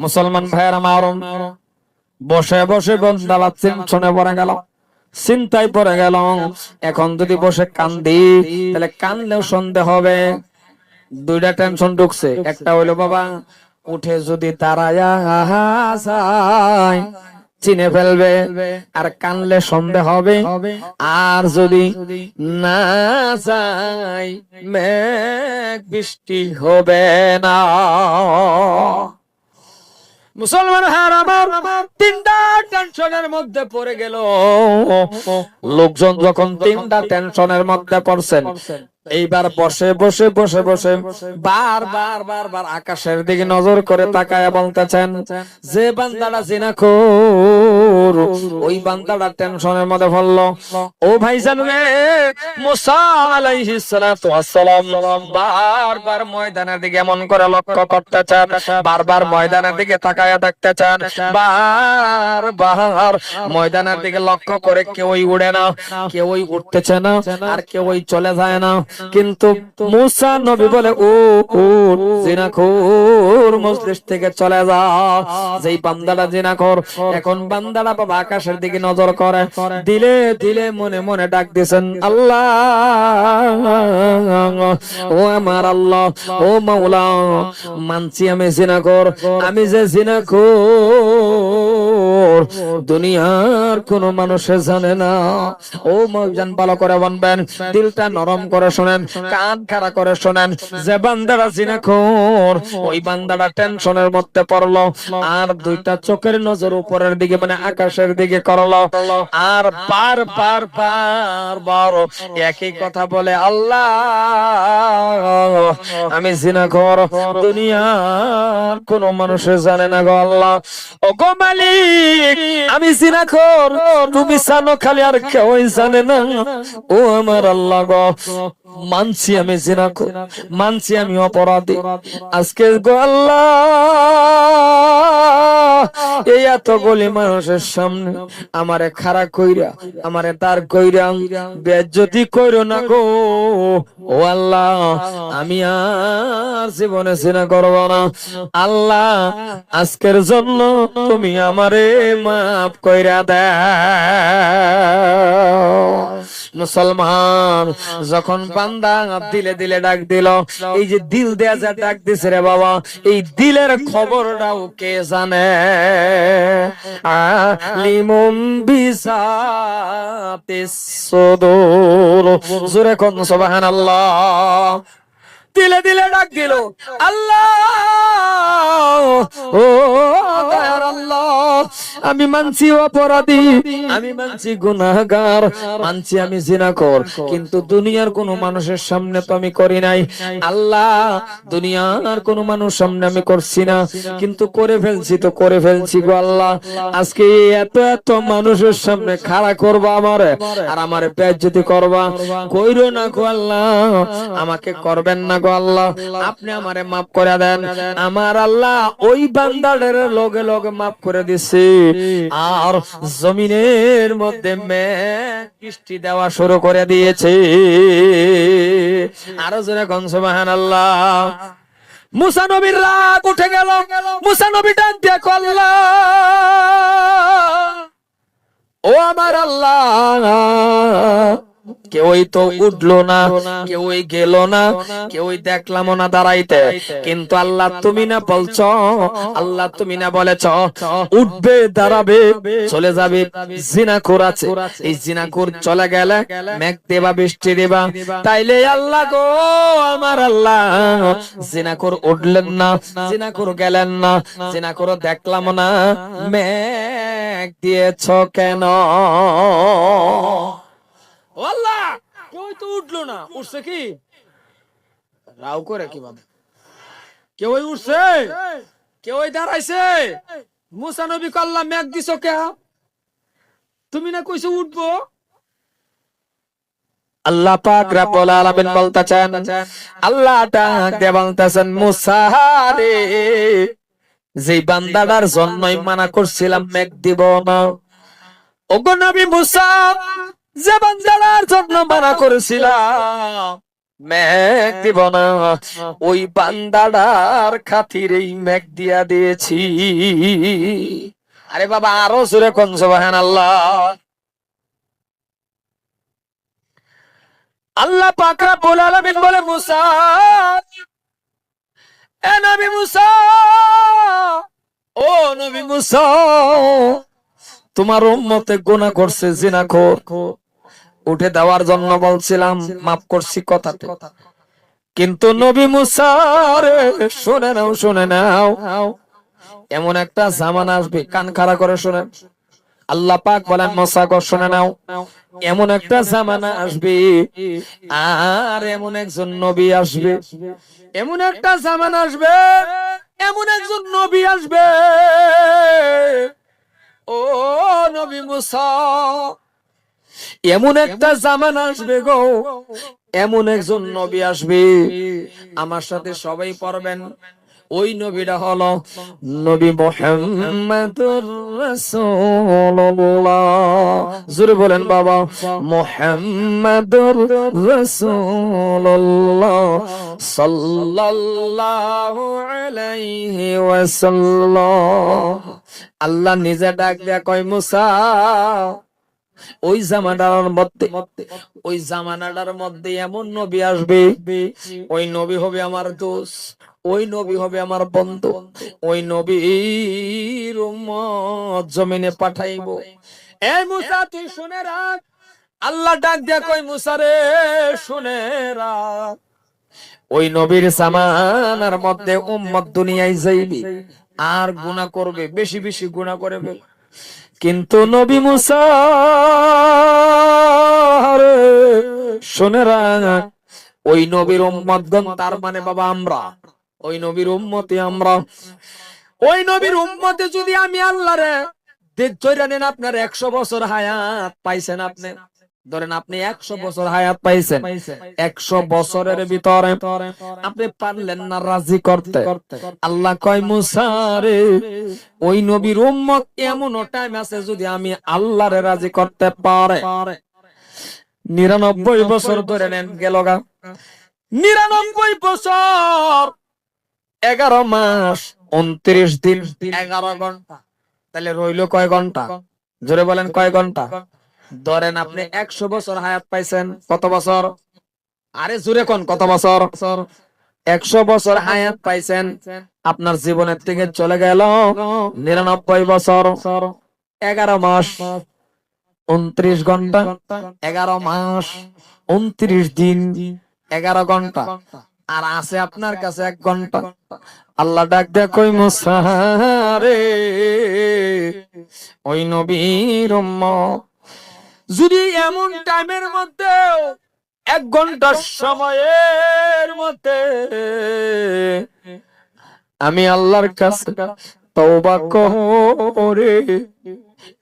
মুসলমান ভাইয়ের আমার, বসে বসে বান্দারা টেনশনে পড়ে গেল, চিন্তায় পড়ে গেল। এখন যদি বসে কান্দি তাহলে কানলেও সন্দেহ হবে। দুইটা টেনশন ঢুকছে। একটা হইলো বাবা উঠে যদি দাঁড়ায়া যায় চিনে ফেলবে, আর কানলে সন্দেহ হবে। আর যদি না যায় মেঘ বৃষ্টি হবে না। মুসলমান হার আমার তিনটা টেনশনের মধ্যে পড়ে গেল। লোকজন যখন তিনটা টেনশনের মধ্যে পড়ছেন, এইবার বসে বসে বসে বসে বারবার আকাশের দিকে নজর করে তাকায় বলতেছেন, যে বান্দাটা জিনাখোর ওই বান্দাটা টেনশনের মধ্যে পড়লো। ও ভাইজান রে, মুসা আলাইহিস সালাতু ওয়াস সালাম বারবার ময়দানের দিকে এমন করে লক্ষ্য করতেছেন, বারবার ময়দানের দিকে তাকায়া দেখতেছেন, বারবার ময়দানের দিকে লক্ষ্য করে কেউই উড়ে না, কেউই উঠতেছে না, আর কেউই চলে যায় না। কিন্তু মুসা নবী বলে, ও জিনাখোর মজলিস থেকে চলে যা। যেই বান্দাটা জিনাখোর, এখন বান্দাটা বাবা আকাশের দিকে নজর করে, দিলে দিলে মনে মনে ডাক দিয়েছেন, আল্লাহ ও আমার আল্লাহ, ও মাওলা, মানছি আমি জিনাখোর, আমি যে জিনাখোর দুনিয়ার কোন মানুষে জানে না। ও মৌজান ভালো করে বলবেন, দিলটা নরম করে শোনেন, কান খাড়া করে শোনেন। যে বান্দারা জিনাখোর ওই বান্দাটা টেনশনের মধ্যে পড়লো, আর দুইটা চোখের নজর উপরের দিকে মানে আকাশের দিকে করলো, আর বারবার একই কথা বলে, আল্লাহ আমি জিনাখোর, দুনিয়ার কোন মানুষে জানে না গো আল্লাহ। ও গো মালিক, আমি জিনাখোর, তুমি জানো খালি, আর কেউই জানে না। ও আমার আল্লাহ গো, মানছি আমি জিনাখোর, মানছি আমি অপরাধী। আজকে গো আল্লাহ এই এতগুলি মানুষের সামনে আমারে খাড়া কইরা, আমারে দাঁড় কইরা বেজ্জতি কইরো না গো। ও আল্লাহ, আমি আর জীবনে জিনা করব না। আল্লাহ আজকের জন্য তুমি আমারে মাফ কইরা দাও। মুসলমান যখন বান্দা দিলে দিলে ডাক দিল, এই যে দিল দেয়া যা ডাক দিছে রে বাবা, এই দিলের খবরটাও কে জানে? আলিমুম বিসাতিস সুদূর, জোরে কোন সুবহানাল্লাহ। দিলে দিলে ডাক দিল, আল্লাহ ও দয়ার আল্লাহ, আমি মানছি অপরাধী, আমি মানছি গুনাহগার, মানছি আমি জিনাখোর, কিন্তু দুনিয়ার কোন মানুষের সামনে তো আমি করি নাই। আল্লাহ দুনিয়ার কোন মানুষ সামনে আমি করছি না, কিন্তু করে ফেলছি তো করে ফেলছি গো আল্লাহ। আজকে এত এত মানুষের সামনে খাড়া করবা আমারে, আর আমারে বেইজ্জতি করবা, কইরো না গো আল্লাহ, আমাকে করবেন না গো আল্লাহ, আপনি আমারে মাফ করে দেন। আমার আল্লাহ ওই বান্দাদের লগে লগে মাফ করে দিছে, আর জমিনের মধ্যে মেঘ বৃষ্টি দেওয়া শুরু করে দিয়েছে। আরো জোরে কোন সুবহানাল্লাহ। মুসা নবীর রাগ উঠে গেল, মুসা নবী ডাক দিয়ে আল্লাহ ও আমার আল্লাহ, কেউই তো উঠলো না, কেউই গেল না, কেউই দেখলাম না দাঁড়াইতে, কিন্তু আল্লাহ তুমি না বলছো, আল্লাহ তুমি না বলেছ উঠবে, দাঁড়াবে, চলে যাবে, জিনাখোর আছে, এই জিনাখোর চলে গেলে মেঘ দেবা, বৃষ্টি দেবা, তাইলে আল্লাহ গো আমার আল্লাহ জিনাখোর উঠলেন না, জিনাখোর গেলেন না, জিনাখোর দেখলাম না, মেঘ দিয়েছ কেন? আল্লাহ কেউ তো উঠলো না, উঠছে কি রাও করে কিভাবে? কেউই উঠছে, কেউই দাঁড়াইছে। মুসা নবী কে আল্লাহ মেঘ দিছো কে? তুমি না কইছো উঠবো? আল্লাহ পাক রব্বুল আলামিন বলতেছেন, আল্লাহ ডাক দিয়ে বলতেছেন, মুসা রে, যে বান্দাটার জন্যই মানা করছিলাম মেঘ দিব না, ওগো নবী মুসা, যে বান্দাটার জন্য মানা করেছিলাম মেঘ দিব না, ওই বান্দাটার খাতিরেই মেঘ দিয়া দিয়েছি। আরে বাবা আরো জোরে কোন সুবহানাল্লাহ। আল্লাহ পাক রব্বুল আলামিন বলে মুসা, এ নবী মুসা, ও নবী মুসা, তোমার উম্মতে গুনাহ করছে, জিনাখোর, উঠে দেওয়ার জন্য বলছিলাম, মাফ করছি কথাতে। কিন্তু নবী মুসা রে, শুনে নাও, শুনে নাও, এমন একটা জামানা আসবে, কান খাড়া করে শুনেন। আল্লাহ পাক বলেন মুসা গো শুনে নাও, এমন একটা জামানা আসবে, আর এমন একজন নবী আসবে, এমন একটা জামানা আসবে, এমন একজন নবী আসবে, ও নবী মুসা, এমন একটা জামানা আসবে গো, এমন একজন নবী আসবে, আমার সাথে সবাই পড়বেন। ওই নবীটা হলো নবী মুহাম্মদুর রাসূলুল্লাহ। জোরে বলেন বাবা, মুহাম্মদুর রাসূলুল্লাহ সাল্লাল্লাহু আলাইহি ওয়াসাল্লাম। আল্লাহ নিজে ডাক দেয়া কয় মুসা, ওই জামানাটার মধ্যে এমন নবী আসবে, ওই নবী হবে আমার দোস্ত, ওই নবী হবে আমার বন্ধু, ওই নবীর উম্মত জমিনে পাঠাইবো। এই মুসা তুই শুনে রাখ, আল্লাহ ডাক দেয়া কই মুসা রে শুনে রাখ, ওই নবীর জামানার মধ্যে উম্মত দুনিয়ায় যাইবে আর গুনাহ করবে, বেশি বেশি গুনাহ করবে। কিন্তু নবী মুসা রে শুনে রাখ, ওই নবীর উম্মতগণ, তার মানে বাবা আমরা, ওই নবীর উম্মতে আমরা, ওই নবীর উম্মতে যদি আমি আল্লাহরে ধরে নেন, আপনার 100 বছর হায়াত পাইছেন, আপনি ধরেন আপনি 100 বছর হায়াত পাইছেন, 100 বছরের ভিতরে আপনি পারলেন না রাজি করতে। আল্লাহ কয় মুসা রে, ওই নবীর উম্মত এমন টাইম আছে, যদি আমি আল্লাহরে রাজি করতে পারে, 99 বছর ধরে নেন গেল গা, 99 বছর 11 মাস 29 দিন 11 ঘন্টা, তাহলে রইল কয় ঘন্টা? জোরে বলেন কয় ঘন্টা? ধরেন আপনি 100 বছর হায়াত পাইছেন, কত বছর? আরে জোরে কোন কত বছর? 100 বছর হায়াত পাইছেন, আপনার জীবনের থেকে চলে গেল 99 বছর, 11 মাস 29 ঘন্টা, 11 মাস 29 দিন 11 ঘন্টা, আর আছে আপনার কাছে 1 ঘন্টা। আল্লাহ ডাক দেয়া কই মুসা রে, ওই নবীর উম্মত যদি এমন টাইমের মধ্যে 1 ঘন্টার সময়ের মধ্যে আমি আল্লাহর কাছে তওবা করে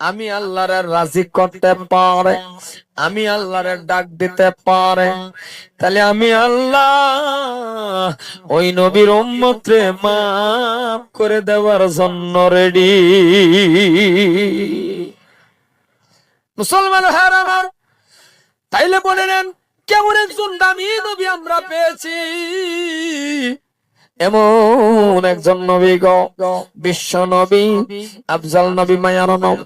আমি আল্লাহর রাজি করতে পারে, আমি আল্লাহর ডাক দিতে পারে, তাহলে আমি আল্লাহ ওই নবীর উম্মতরে মাফ করে দেওয়ার জন্য রেডি। মুসলমান ভাইরা আমার, তাইলে বলে নেন কেমন একজন দামি নবী আমরা পেয়েছি, এমন একজন নবী গো, বিশ্ব নবী, আফজাল নবী, মায়ার নবী,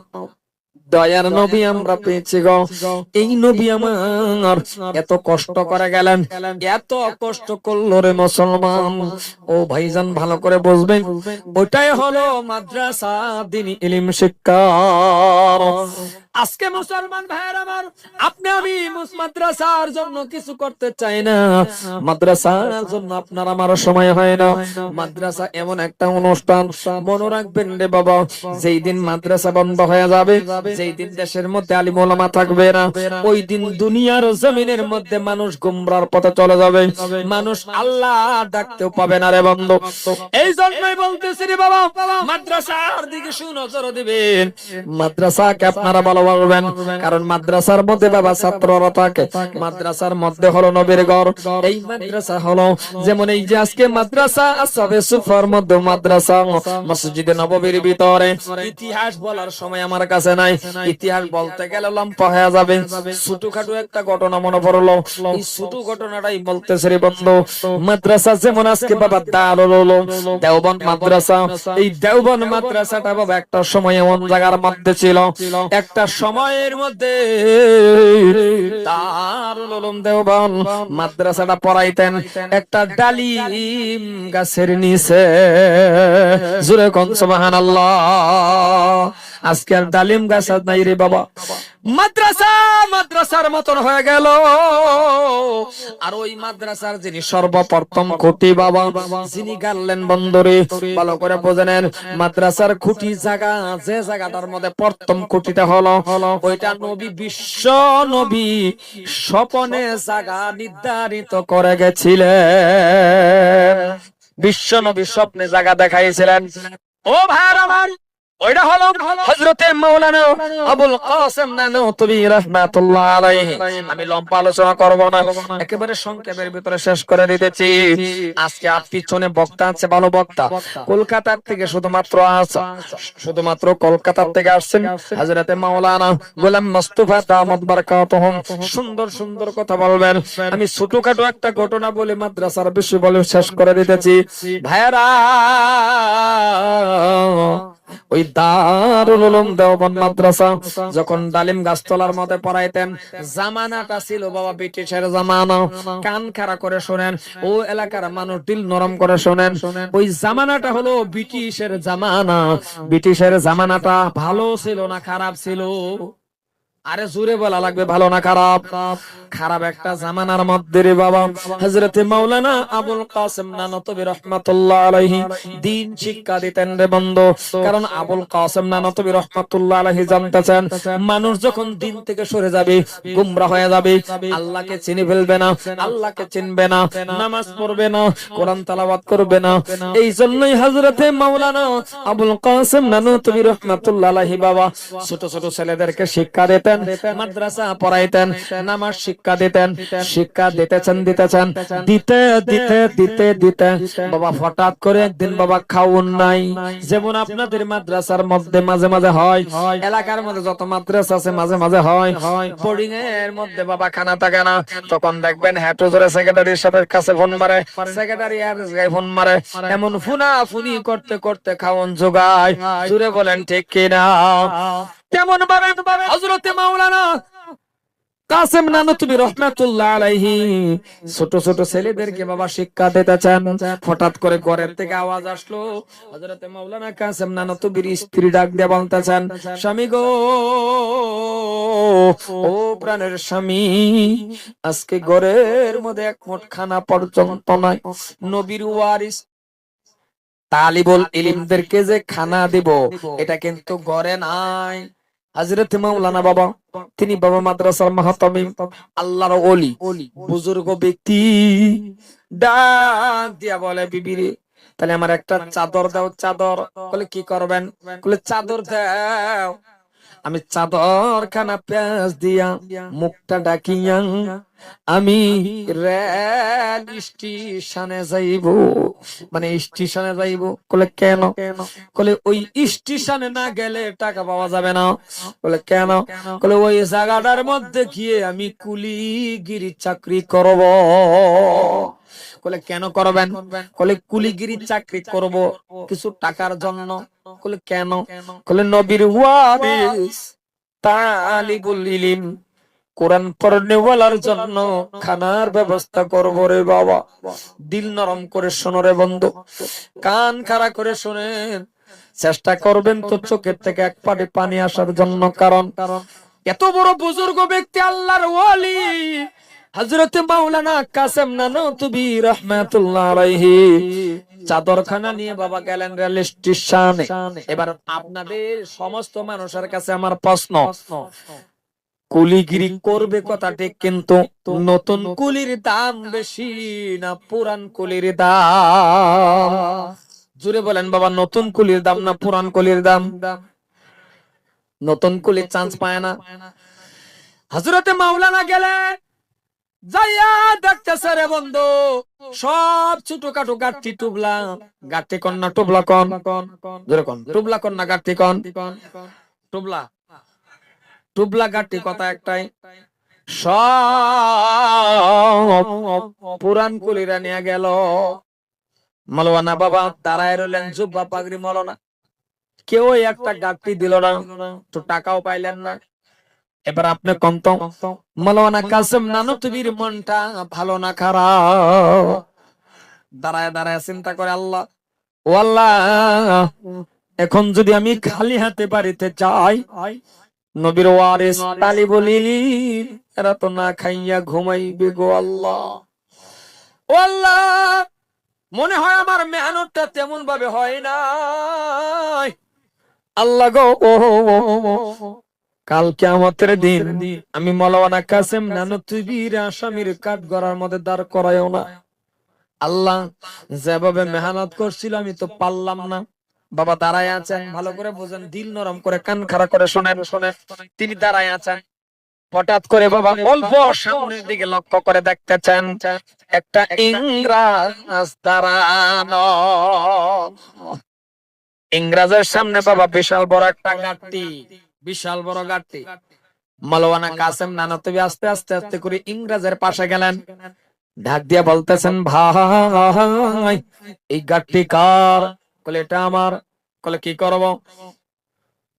দয়ার নবী আমরা পেয়েছি গো। এই নবী আমার এত কষ্ট করে গেলেন, এত কষ্ট করলো রে মুসলমান। ও ভাইজান ভালো করে বুঝবেন, ওটাই হলো মাদ্রাসা, দ্বীনি ইলম শিক্ষা। আজকে মুসলমান ভাইয়ের আমার, আপনি আমি মাদ্রাসার জন্য কিছু করতে চাই না, মাদ্রাসার জন্য আপনার আমার সময় হয় না। মাদ্রাসা এমন একটা অনুষ্ঠান, মনে রাখবেন রে বাবা, যেই দিন মাদ্রাসা বন্ধ হয়ে যাবে, যেই দিন দেশের মধ্যে আলিম ওলামা থাকবে না, ওই দিন দুনিয়ার জমিনের মধ্যে মানুষ গুমরার পথে চলে যাবে, মানুষ আল্লাহ ডাকতেও পাবে না রে বন্ধু। এই জন্যই বলতেছি রে বাবা, মাদ্রাসার দিকে সুনজর দিবেন। মাদ্রাসাকে আপনারা ভালো ভালোবাসবেন, কারণ মাদ্রাসার মধ্যে বাবা ছাত্ররা থাকে, মাদ্রাসার মধ্যে হলো নবীর ঘর। এই মাদ্রাসা হলো যেমন এই যে আজকে মাদ্রাসা আসহাবে সুফার মধ্যে মাদ্রাসা, মসজিদে নববীর ভিতরে। ইতিহাস বলার সময় আমার কাছে নাই, ইতিহাস বলতে গেলে লম্বা হয়ে যাবে। ছোটখাটো একটা ঘটনা মনে পড়লো, এই ছোট ঘটনাটাই বলতেছে রে বন্ধু। মাদ্রাসা যেমন আজকে বাবা দারুল উলুম দেওবন্দ মাদ্রাসা, এই দেওবন্দ মাদ্রাসাটা বাবা একটা সময় এমন জায়গার মধ্যে ছিল, একটা সময়ের মধ্যে দারুল উলুম দেওবন্দ মাদ্রাসাটা পড়াইতেন একটা ডালিম গাছের নিচে। জোরে কোন সুবহানাল্লাহ। আজকে আর ডালিম গাছ নাই রে বাবা, মাদ্রাসা মাদ্রাসার মতন হয়ে গেল। আর ওই মাদ্রাসার যিনি সর্বপ্রথম খুঁটি বাবা, যিনি গাড়লেন বন্দরে, ভালো করে বোঝেন, মাদ্রাসার খুঁটি জায়গা যে জায়গাটার মধ্যে প্রথম খুঁটিটা হলো ওইটা নবী, বিশ্ব নবী স্বপনে জায়গা নির্ধারিত করে গেছিলেন। বিশ্ব নবী স্বপ্নে জায়গা দেখাইছিলেন। ও ভাইরা আমার, ওইটা হলো হযরতে মাওলানা আবুল কাসেম নানুতুবি রাহমাতুল্লাহ আলাইহি। আমি লম্বা আলোচনা করব না, একেবারে সংক্ষেপের ভিতরে শেষ করে দিতেছি। আজকে পিছনে বক্তা আছে, ভালো বক্তা, কলকাতা থেকে শুধুমাত্র কলকাতা থেকে আসছেন হযরতে মাওলানা গোলাম মুস্তাফা দামাত বারাকাতুহুম। সুন্দর সুন্দর কথা বলবেন। আমি ছোটখাটো একটা ঘটনা বলে মাদ্রাসার বিষয় বলে শেষ করে দিতেছি। ভাইরা, ওই দারুল উলুম দেওবন্দ মাদ্রাসা যখন ডালিম গাছতলার মধ্যে পড়াইতেন, জামানাটা ছিল বাবা ব্রিটিশের জামানা। কান খাড়া করে শোনেন, ও এলাকার মানুষ দিল নরম করে শোনেন। ওই জামানাটা হলো ব্রিটিশের জামানা। ব্রিটিশের জামানাটা ভালো ছিল না খারাপ ছিল? আরে জোরে বলা লাগবে, ভালো না খারাপ? খারাপ একটা জামানার মধ্যে রে বাবা হযরতে মাওলানা আবুল কাসেম নানুতুবি রাহমাতুল্লাহ আলাইহি দ্বীন শিক্ষা দিতেন রে বন্ধু। কারণ আবুল কাসেম নানুতুবি রাহমাতুল্লাহ আলাইহি জানতেছেন, মানুষ যখন দ্বীন থেকে সরে যাবে, গোমরা হয়ে যাবে, আল্লাহকে চিনি ফেলবে না, আল্লাহকে চিনবে না, নামাজ পড়বে না, কোরআন তেলাওয়াত করবে না। এই জন্যই হযরতে মাওলানা আবুল কাসেম নানুতুবি রাহমাতুল্লাহ আলাইহি বাবা ছোট ছোট ছেলেদেরকে শিক্ষা দিতেন, মাদ্রাসা পড়াইতেন, নামাজ শিক্ষা দিতেন। শিক্ষা দিতেছেন দিতে দিতে দিতে দিতে বাবা হঠাৎ করে একদিন বাবা খাওন নাই। যেমন আপনাদের মাদ্রাসার মধ্যে মাঝে মাঝে হয়, এলাকার মধ্যে যত মাদ্রাসা আছে মাঝে মাঝে হয়, বোর্ডিং এর মধ্যে বাবা খানা থাকে না, তখন দেখবেন হেঁটো ধরে সেক্রেটারির সাথে কাছে ফোন মারে, সেক্রেটারি আর ফোন মারে, এমন ফুনা ফুনি করতে করতে খাওন জোগায়। জুড়ে বলেন ঠিক কিনা? কেমন ভাবে হযরতে মাওলানা কাসেম নানুতুবি রাহমাতুল্লাহ আলাইহি ছোট ছোট ছেলেদেরকে বাবা শিক্ষা দিতেছেন। হঠাৎ করে ঘরের থেকে আওয়াজ আসলো, হযরতে মাওলানা কাসেম নানুতুবির স্ত্রী ডাক দিয়ে বলতেছেন, স্বামী গো, ও প্রাণের স্বামী, আজকে ঘরের মধ্যে এক মুঠ খানা পর্যন্ত নাই। নবীর ওয়ারিস তালিবুল ইলমদেরকে যে খানা দিব, এটা কিন্তু ঘরে নাই। হযরত মাওলানা বাবা, তিনি বাবা মাদ্রাসার মাহতামিম, আল্লাহর ওলি, বুজুর্গ ব্যক্তি, ডাক দিয়া বলে, বিবিরে তাহলে আমার একটা চাদর দাও। চাদর? বলে কি করবেন? বলে চাদর দাও। আমি চাদর খানা পেঁয়াজ দিয়া মুখটা ডাকিয়া আমি রেল স্টেশনে যাইব, মানে স্টেশনে যাইব। বলে কেন? বলে ওই স্টেশনে না গেলে টাকা পাওয়া যাবে না। বলে কেন? বলে ওই জায়গাটার মধ্যে গিয়ে আমি কুলিগিরি চাকরি করব। বলে কেন করবেন? বলে কুলিগিরি চাকরি করব কিছু টাকার জন্য। বলে কেন? বলে নবীর ওয়ারিস তালিবুল ইলম, কোরআন পড়নেওয়ালার জন্য খানার ব্যবস্থা করব রে বাবা। দিল নরম করে শোনো রে বন্ধু, কান খাড়া করে শোনেন, চেষ্টা করবেন তো চোখের থেকে এক পাটি পানি আসার জন্য। কারণ এত বড় বুজুর্গ ব্যক্তি, আল্লাহর ওলি হযরত মাওলানা কাসেম নানুতুবি রাহমাতুল্লাহ আলাইহি চাদরখানা নিয়ে বাবা গেলেন রেল স্টেশনে। এবার আপনাদের সমস্ত মানুষের কাছে আমার প্রশ্ন, কুলিগিরি করবে কথা ঠিক, কিন্তু নতুন কুলির দাম বেশি না পুরান কুলির দাম? জুড়ে বলেন বাবা, নতুন কুলির দাম না পুরান কুলির দাম? নতুন কুলি চান্স পায় না। হযরতে মাওলানা গেলেন, যাইয়া দেখতেছে রে বন্ধু সব ছোটখাটো গাঠি টুবলা, গাঠি কন্যা টুবলা কন, জোরে কন, টুবলা কন্যা গাঠি কন, টুবলা টুবলা গাঠি কথা একটাই। সব পুরান কুলিরা নিয়ে গেল। মাওলানা বাবা দাঁড়ায় রইলেন, জুব্বা পাগড়ি মাওলানা, কেউ একটা গাঠি দিল না, তো টাকাও পাইলেন না। এবার আপনি কন্ত মাওলানা কাসেম নানতুবির মনটা ভালো না খারাপ? দাঁড়ায় দাঁড়ায় চিন্তা করে, আল্লাহ ও আল্লাহ, এখন যদি আমি খালি হাতে বাড়িতে যাই, নবীর ওয়ারিস তালিবুল ইলম এরা তো না খাইয়া ঘুমাইবে গো আল্লাহ। ও আল্লাহ, মনে হয় আমার মেহনতটা তেমন ভাবে হয় না। আল্লাহ গো, কাল কিয়ামতের দিন আমি মাওলানা কাসেম নানতুবির আসামির কাঠ গড়ার মধ্যে দাঁড় করায়ও না। আল্লাহ, যেভাবে মেহনত করছিল আমি তো পারলাম না। বাবা দাঁড়ায় আছেন, ভালো করে বুঝেন, দিল নরম করে কান খাড়া করে শোনেন। তিনি দাঁড়ায় আছেন, হঠাৎ করে বাবা অল্প সামনের দিকে লক্ষ্য করে দেখতেছেন একটা ইংরাজ দাঁড়ানো। ইংরাজের সামনে বাবা বিশাল বড় একটা গাট্টি, বিশাল বড় গাট্টি। মাওলানা কাসেম নানতুবি আস্তে আস্তে আস্তে করে ইংরাজের পাশে গেলেন, ঢাক দিয়ে বলতেছেন, ভাই এই গাট্টি কার? বলে এটা আমার। বলে কি করব?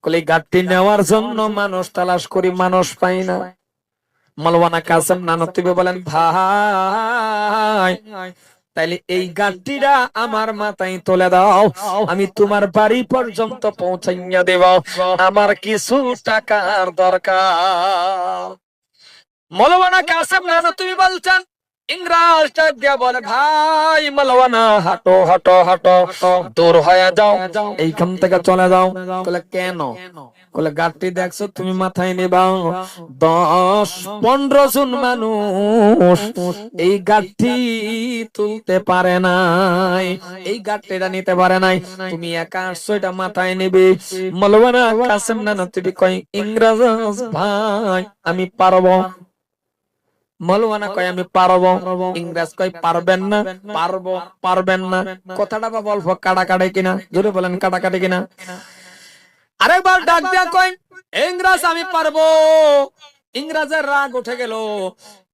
বলে গাট্টি নেওয়ার জন্য মানুষ তালাশ করি, মানুষ পাই না। মাওলানা কাসেম নানতুবি বলেন, ভাই তাইলে এই গাট্টিটা আমার মাথায় তুলে দাও, আমি তোমার বাড়ি পর্যন্ত পৌঁছাইয়া দেব, আমার কিছু টাকার দরকার। মাওলানা কাসেম নানতুবি বলছেন, ইংরাজ ডাক দিয়া বলে, ভাই মাওলানা হাঁটো হাঁটো হাঁটো, দূর হয়ে যাও, এইখান থেকে চলে যাও। বলে কেন? বলে গাড়ি দেখছো তুমি মাথায় নিবা, 10-15 জন মানুষ এই গাড়ি তুলতে পারে নাই, এই গাড়িটা নিতে পারে নাই, তুমি একা আসছো, এটা মাথায় নিবে। মাওলানা কাসেম নানতুবি কয়, ইংরাজ ভাই আমি পারবো। মাওলানা কয় আমি পারবো। ইংরেজ কয় পারবেন না। পারবো, পারবেন না। কথাটা বা অল্প কাটাকাটি কিনা? জোরে বলেন কাটাকাটি কিনা? আরেকবার ডাক দিয়া কয়, ইংরেজ আমি পারবো। ইংরেজের রাগ উঠে গেল।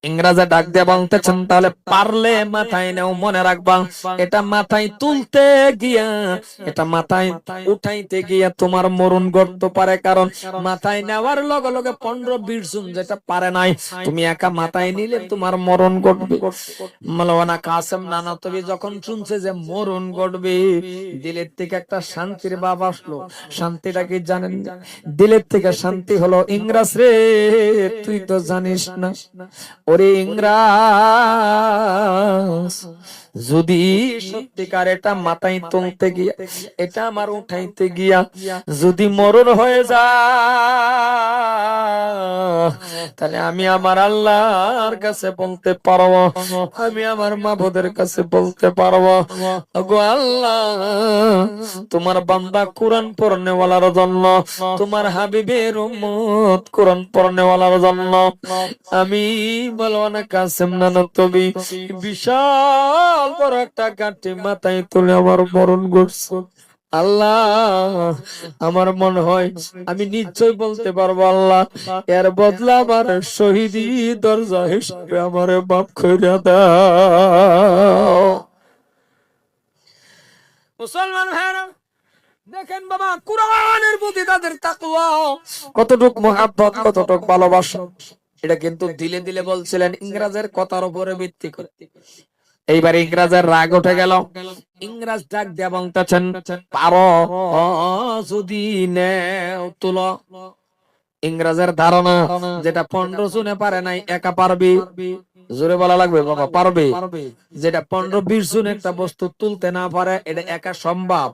ইংরেজে ডাক দিয়ে বলতেছেন, তাহলে পারলে মাথায় নেও, মনে রাখবা এটা মাথায় তুলতে গিয়া, এটা মাথায় উঠাইতে গিয়া তোমার মরণ ঘটতে পারে, কারণ মাথায় নেওয়ার লগে লগে 15-20 জন যেটা পারে নাই, তুমি একা মাথায় নিলে তোমার মরণ ঘটবে। মাওলানা কাসেম নানতুবি যখন শুনছে যে মরণ ঘটবে, দিলের থেকে একটা শান্তির ভাব আসলো। শান্তিটা কি জানেন? দিলের থেকে শান্তি হলো, ইংরেজ রে তুই তো জানিস না, ওরে ইংরাজ, যদি সত্যিকার এটা মাথায় তুলতে গিয়া, এটা আমার উঠাইতে গিয়া যদি মরণ হয়ে যায়, তাহলে আমি আমার আল্লাহর কাছে বলতে পারবো, আমি আমার মাবুদের কাছে বলতে পারবো, ওগো আল্লাহ, তোমার বান্দা কোরআন পড়নেওয়ালার জন্য, তোমার হাবিবের উম্মত কোরআন পড়নেওয়ালার জন্য আমি মাওলানা কাসেম নানতুবি বিশাল বড় একটা গাঁটি মাথায় তুলে আমার মরণ ঘটছে। আল্লাহ, আমার মনে হয় আমি নিশ্চয় বলতে পারবো, আল্লাহ এর বদলা আমার শহীদি দরজা হিসেবে আমার মাফ কইরা দাও। মুসলমান ভাইরা দেখেন বাবা, কোরআনের প্রতি তাদের তাকওয়া কতটুক মহব্বত, কতটুক ভালোবাসা, এটা কিন্তু দিলে দিলে বলছিলেন ইংরেজের কথার উপরে ভিত্তি করে। এইবার ইংরেজের রাগ উঠে গেল। ইংরেজ ডাক দিয়া বলতেছেন, পারো যদি নেও তুলো। ইংরেজের ধারণা যেটা 15 জনে পারে নাই একা পারবি। জোরে বলা লাগবে বাবা, পারবে। যেটা 15-20 জন একটা বস্তু তুলতে না পারে, এটা একা সম্ভব।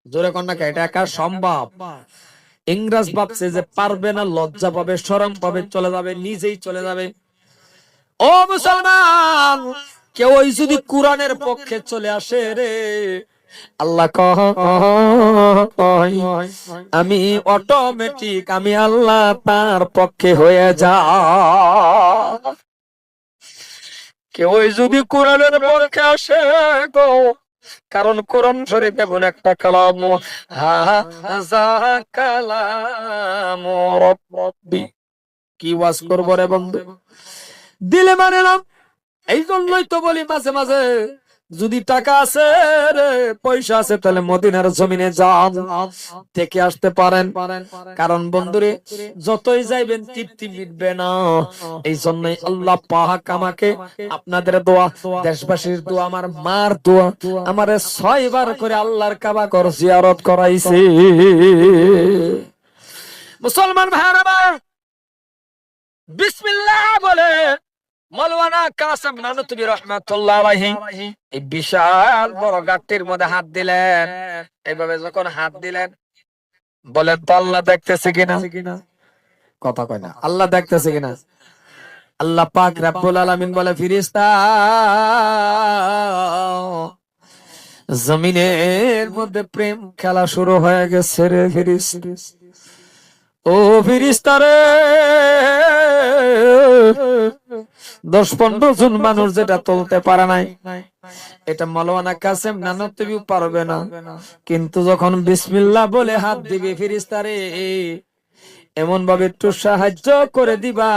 জোরে কন্যাকে, এটা একা সম্ভব। ইংরেজ ভাবছে যে পারবে না, লজ্জা পাবে, শরম পাবে, চলে যাবে, নিজেই চলে যাবে। ও মুসলমান, কেউ যদি কোরআনের পক্ষে চলে আসে রে, আল্লাহ কয় আমি অটোমেটিক আমি আল্লাহ তার পক্ষে হয়ে যা। কেউ যদি কোরআনের পক্ষে আসে গো, কারণ কোরআন শরীফ এমন একটা কালাম, হাযা কালামু রাব্বি। কি ওয়াজ করবো রে বন্ধু, দিলে মানে না। এই জন্যই তো বলি মাঝে মাঝে যদি টাকা আছে রে, পয়সা আছে, তাহলে মদিনার জমিনে যান, দেখে আসতে পারেন। কারণ বন্ধুরে যতই যাইবেন তৃপ্তি মিটবে না। এই জন্যই আল্লাহ পাক আমাকে, আপনাদের দোয়া, দেশবাসীর দোয়া, আমার মার দোয়া, আমারে 6 বার করে আল্লাহর কাবা ঘর জিয়ারত করাইছে। মুসলমান ভাইরা আমার, বিসমিল্লাহ বলে মাওলানা কাসেম নানুতুবি রাহমাতুল্লাহ আলাইহি এই বিশাল বড় গাঁটটির মধ্যে হাত দিলেন। এইভাবে যখন হাত দিলেন, বলেন তো আল্লাহ দেখতেছে কিনা? কথা কয় না, আল্লাহ দেখতেছে কিনা? আল্লাহ পাক রব্বুল আলামিন বলে, ফেরেশতা জমিনের মধ্যে প্রেম খেলা শুরু হয়ে গেছে রে ফেরেশতা। ও ফেরেশতা রে, 10-15 জন মানুষ যেটা তুলতে পারে নাই, এটা মাওলানা কাসেম নানুতুবি পারবে না। কিন্তু যখন বিসমিল্লাহ বলে হাত দিবে ফেরেশতা রে, এমন ভাবে একটু সাহায্য করে দিবা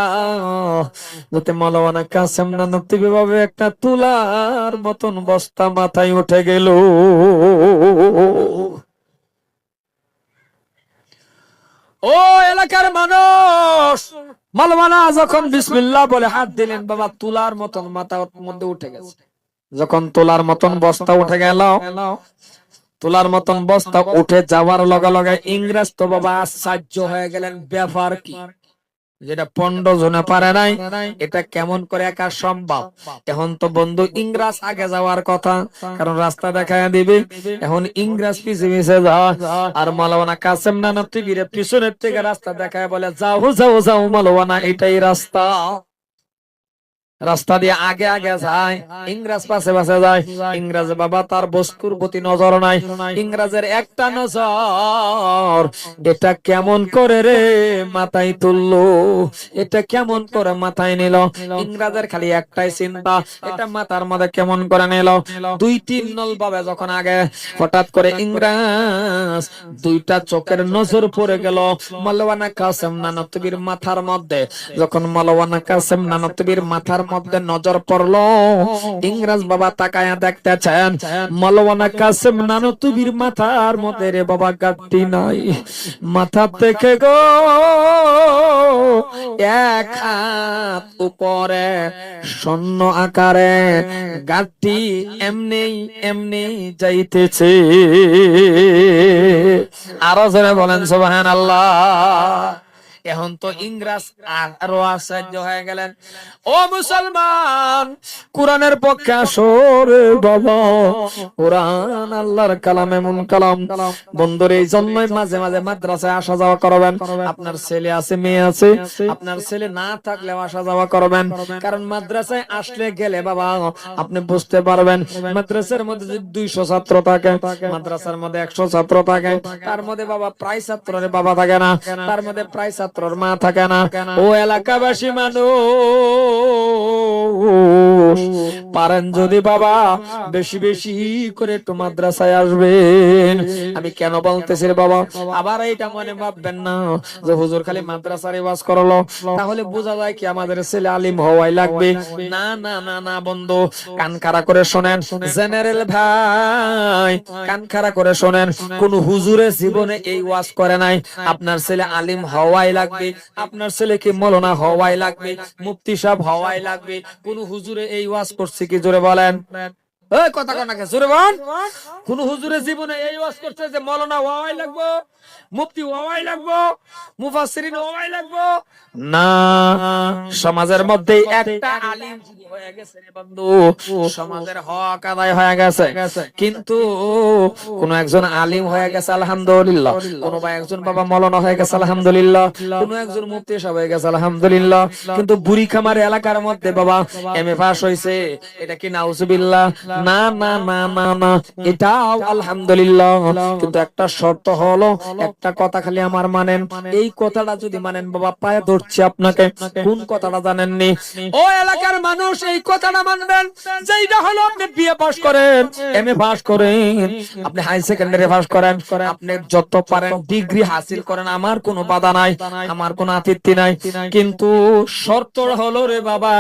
যাতে মাওলানা কাসেম নানুতুবি ভাবে একটা তুলার মতন বস্তা মাথায় উঠে গেল। ও এলাকার মানুষ, মাওলানা যখন বিসমিল্লাহ বলে হাত দিলেন, বাবা তুলার মতন মাথার মধ্যে উঠে গেছে। যখন তুলার মতন বস্তা উঠে গেল, তুলার মতন বস্তা উঠে যাওয়ার লগে লগে ইংরেজ তো বাবা আশ্চর্য হয়ে গেলেন, ব্যাপার কি, যেটা 15 জনে পারে নাই, এটা কেমন করে একা সম্ভব? এখন তো বন্ধু ইংরেজ আগে যাওয়ার কথা, কারণ রাস্তা দেখায় দিবে। এখন ইংরেজ পিছে পিছে যায়, আর মাওলানা কাসেম নানুতুবির পিছনের থেকে রাস্তা দেখায় বলে, যাও যাও যাও মাওলানা, এটাই রাস্তা। রাস্তা দিয়ে আগে আগে যায়, ইংরেজ পাশে পাশে যায়। ইংরেজ বাবা তার বস্তুর প্রতি নজর নাই। ইংরেজের একটা নজর, এটা কেমন করে রে মাথায় তুললো, এটা কেমন করে মাথায় নিল। ইংরেজের খালি একটাই চিন্তা, এটা মাথার মধ্যে কেমন করে নিল। 2-3 নল ভাবে যখন আগে, হঠাৎ করে ইংরেজ 2টা চোখের নজর পড়ে গেল মাওলানা কাসেম নানুতুবির মাথার মধ্যে। যখন মাওলানা কাসেম নানুতুবির মাথার মধ্যে নজর পড়লো, ইংরেজ বাবা তাকায়া দেখতেছেন মাওলানা কাসেম নানুতুবির মাথার মধ্যে রে বাবা গাঁটটি নাই। মাথা থেকে গো 1 হাত উপরে শূন্য আকারে গাঁটটি এমনি এমনি যাইতেছে। আরো জোরে বলেন সুবহানাল্লাহ। এখন তো ইংরেজ আরো আশ্চর্য হয়ে গেলেন। ও মুসলমান, কোরআনের পক্ষে আসো রে বাবা, কোরআন আল্লাহর কালাম, এমন কালাম বন্ধুর। এই জন্যই মাঝে মাঝে মাদ্রাসায় আসা যাওয়া করবেন। আপনার ছেলে আছে, মেয়ে আছে, আপনার ছেলে না থাকলেও আসা যাওয়া করবেন। কারণ মাদ্রাসায় আসলে গেলে বাবা আপনি বুঝতে পারবেন, মাদ্রাসার মধ্যে যদি 200 ছাত্র থাকে, মাদ্রাসার মধ্যে 100 ছাত্র থাকে, তার মধ্যে বাবা প্রায় ছাত্রের বাবা থাকে না, তার মধ্যে প্রায় ছাত্রের মা থাকে না। ও এলাকাবাসী মানুষ, পারেন যদি বাবা বেশি বেশি করে একটু মাদ্রাসায় আসবেন। আমি কেন বলতেছি রে বাবা, আবার এইটা মনে ভাববেন না যে হুজুর খালি মাদ্রাসার ওয়াজ করলো, তাহলে বোঝা যায় কি আমাদের ছেলে আলিম হওয়াই লাগবে। না না না না বন্ধু, কান খাড়া করে শোনেন জেনারেল ভাই, কান খাড়া করে শোনেন। কোন হুজুরে জীবনে এই ওয়াজ করে নাই আপনার ছেলে আলিম হওয়াই লাগবে, আপনার ছেলেকে মাওলানা হওয়াই লাগবে, মুফতি সাহেব হওয়াই লাগবে। কোন হুজুরে এই ওয়াজ করছে কি? জোরে বলেন। এই কথা কোন না, জোরে বল। কোন হুজুরে জীবনে এই ওয়াজ করছে যে মাওলানা হওয়াই লাগবে, মুফতি হওয়াই লাগবো, মুফাসসিরিন হওয়াই লাগবো না। সমাজের মধ্যে একটা আলিম যদি হয়ে গেছে রে বন্ধু, সমাজের হক আদায় হয়ে গেছে। কিন্তু কোন একজন আলিম হয়ে গেছে আলহামদুলিল্লাহ, কোন বা একজন বাবা মাওলানা হয়ে গেছে আলহামদুলিল্লাহ, কোন একজন মুফতি সাহেব হয়ে গেছে আলহামদুলিল্লাহ, কিন্তু বুড়িখামার এলাকার মধ্যে বাবা এমএ পাস হইছে, এটা কি নাউজুবিল্লাহ? না না না না না, এটাও আলহামদুলিল্লাহ। কিন্তু একটা শর্ত হলো, একটা কথা খালি আমার মানেন, এই কথাটা যদি মানেন বাবা পায়ে ধরছি আপনাকে। কোন কথাটা জানেননি? ও এলাকার মানুষ এই কথাটা মানবেন, যেটা হলো আপনি বিএ পাস করেন, এমএ পাস করেন, আপনি হাই সেকেন্ডারি পাস করেন, আপনি যত পারেন ডিগ্রি হাসিল করেন, আমার কোনো বাধা নাই, আমার কোনো আপত্তি নাই। কিন্তু শর্ত হলো রে বাবা,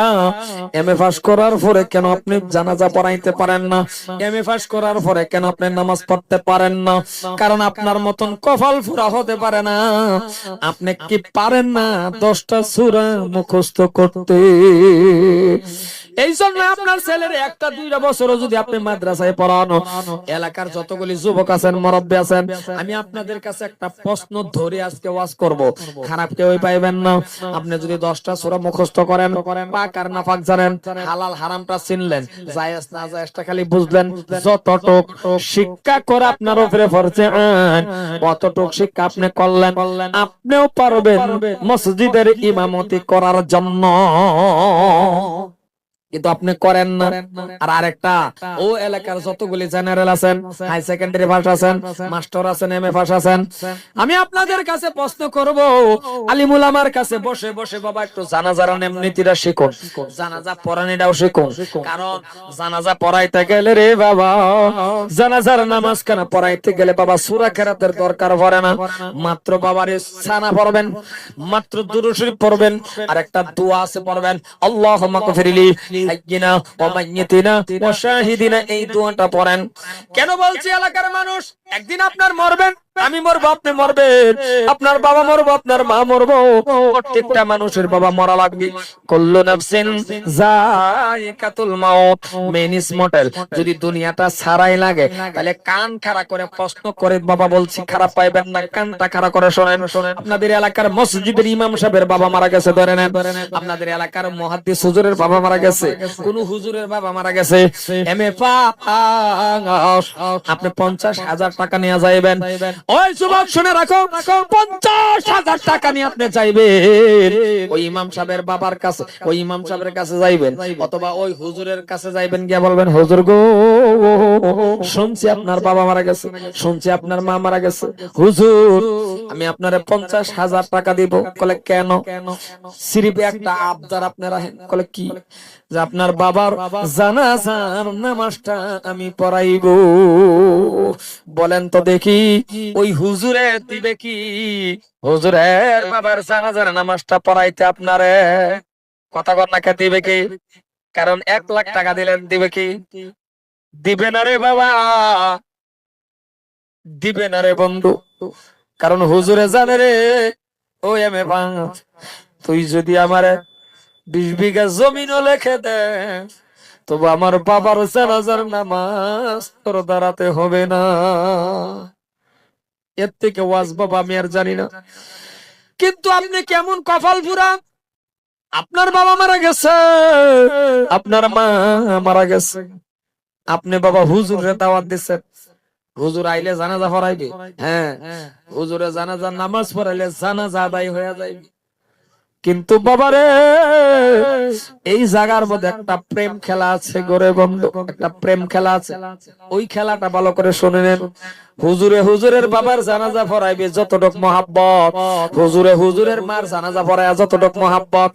এমএ পাস করার পরে কেন আপনি জানাজা পড়াইতে পারেন না? এমএ পাস করার পরে কেন আপনি নামাজ পড়তে পারেন না? কারণ আপনার মতন কপাল ফুরা হতে পারে না। আপনি কি পারেন না 10টা সূরা মুখস্থ করতে? এই জন্য আপনার ছেলের একটা দুইটা বছরও যদি আপনি মাদ্রাসায় পড়ানো, এলাকার যতগুলি যুবক আছেন, মুরব্বি আছেন, আমি আপনাদের কাছে একটা প্রশ্ন ধরে আজকে ওয়াজ করব, খারাপ কেউই পাইবেন না। আপনি যদি 10টা সূরা মুখস্থ করেন, পাক আর নাপাক জানেন, হালাল হারামটা চিনলেন, জায়েজ না জায়েজটা খালি বুঝলেন, যতটুক শিক্ষা করে আপনার উপরে ফরজে আইন, কতটুক শিক্ষা আপনি করলেন, আপনিও পারবেন মসজিদের ইমামতি করার জন্য। কিন্তু আপনি করেন না। আর আরেকটা, ও এলাকার যতগুলি জেনারেল আছেন, হাই সেকেন্ডারি পাস আছেন, মাস্টার আছেন, এমএ পাস আছেন, আমি আপনাদের কাছে প্রশ্ন করব, আলিমুল আমার কাছে বসে বসে বাবা একটু জানাজার নিয়ম-নীতিটা শিখুন, জানাজা পড়ানিটাও শিখুন। কারণ জানাজা পড়াইতে গেলে রে বাবা, জানাজার নামাজ কেন পড়াইতে গেলে বাবা সূরা কেরাতের দরকার পড়ে না, মাত্র বাবারে সানা পড়বেন, মাত্র দুরূদ শরীফ পড়বেন, আর একটা দোয়া আছে পড়বেন, আল্লাহুম্মা গফিরলি হাইয়িনা ওয়া মাইয়িতিনা ওয়া শাহিদিনা, এই দোয়াটা পড়েন। কেন বলছি এলাকার মানুষ, একদিন আপনার মরবেন, আমি মরবো, আপনি মরবেন, আপনার বাবা মরবো, আপনার মা মরবো, প্রত্যেকটা মানুষের বাবা মরা লাগবে। কুল্লু নাফসিন যায়িকাতুল মাউত, মেনিস মর্টাল। যদি দুনিয়াটা ছাড়াই লাগে, তাহলে কান খাড়া করে প্রশ্ন করে বাবা বলছি, খারাপ পাইবেন না, কানটা খাড়া করে শোনেন। আপনাদের এলাকার মসজিদের ইমাম সাহেবের বাবা মারা গেছে ধরে নেন, আপনাদের এলাকার মুহাদ্দিস হুজুরের বাবা মারা গেছে, কোন হুজুরের বাবা মারা গেছে, এমএ পাস, আপনি 50,000 টাকা নিয়ে যাইবেন। ওই যুবক শুনে রাখো, 50,000 টাকা নিয়ে আপনি যাইবেন ওই ইমাম সাহেবের বাবার কাছে, ওই ইমাম সাহেবের কাছে যাইবেন, অথবা ওই হুজুরের কাছে যাইবেন, গিয়ে বলবেন, হুজুর গো, শুনছি আপনার বাবা মারা গেছে, শুনছি আপনার মা মারা গেছে, হুজুর আমি আপনারে 50,000 টাকা দিব। বলে কেন? সিরিফ একটা আবদার আপনারা, বলে কি? যে আপনার বাবার জানাজার নামাজটা আমি পড়াইব। বলেন তো দেখি, ওই হুজুরে দিবে কি? হুজুরের বাবার জানাজার নামাজটা পড়াইতে আপনারে কথা কর না, কে দিবে কি? কারণ 1 লাখ টাকা দিলেন, দিবে কি? দিবে না রে বাবা, দিবে না রে বন্ধু। কারণ হুজুরে জানে রে, ও এমএ পাস, তুই যদি আমারে 20 বিঘা জমিনও লিখে দে, তবু আমার বাবার জানাজার নামাজ তোর দাঁড়াতে হবে না। এর থেকে ওয়াজ বাবা আমি আর জানি না। কিন্তু আপনি কেমন কপাল পুরা, আপনার বাবা মারা গেছে, আপনার মা মারা গেছে, আপনি বাবা হুজুরে দাওয়াত দিচ্ছেন, হুজুর আইলে জানাজা পড়াইবে, হ্যাঁ হুজুরে জানাজার নামাজ পড়াইলে জানাজা আদায় হয়ে যাইবে। কিন্তু বাবারে, এই জায়গার মধ্যে একটা প্রেম খেলা আছে গরে বন্ধু, একটা প্রেম খেলা আছে। ওই খেলাটা ভালো করে শুনে নেন। হুজুরে হুজুরের বাবার জানাজা পড়াইবে যতটুক মহাব্বত, হুজুরে হুজুরের মার জানাজা পড়ায় যতটুক মহাব্বত।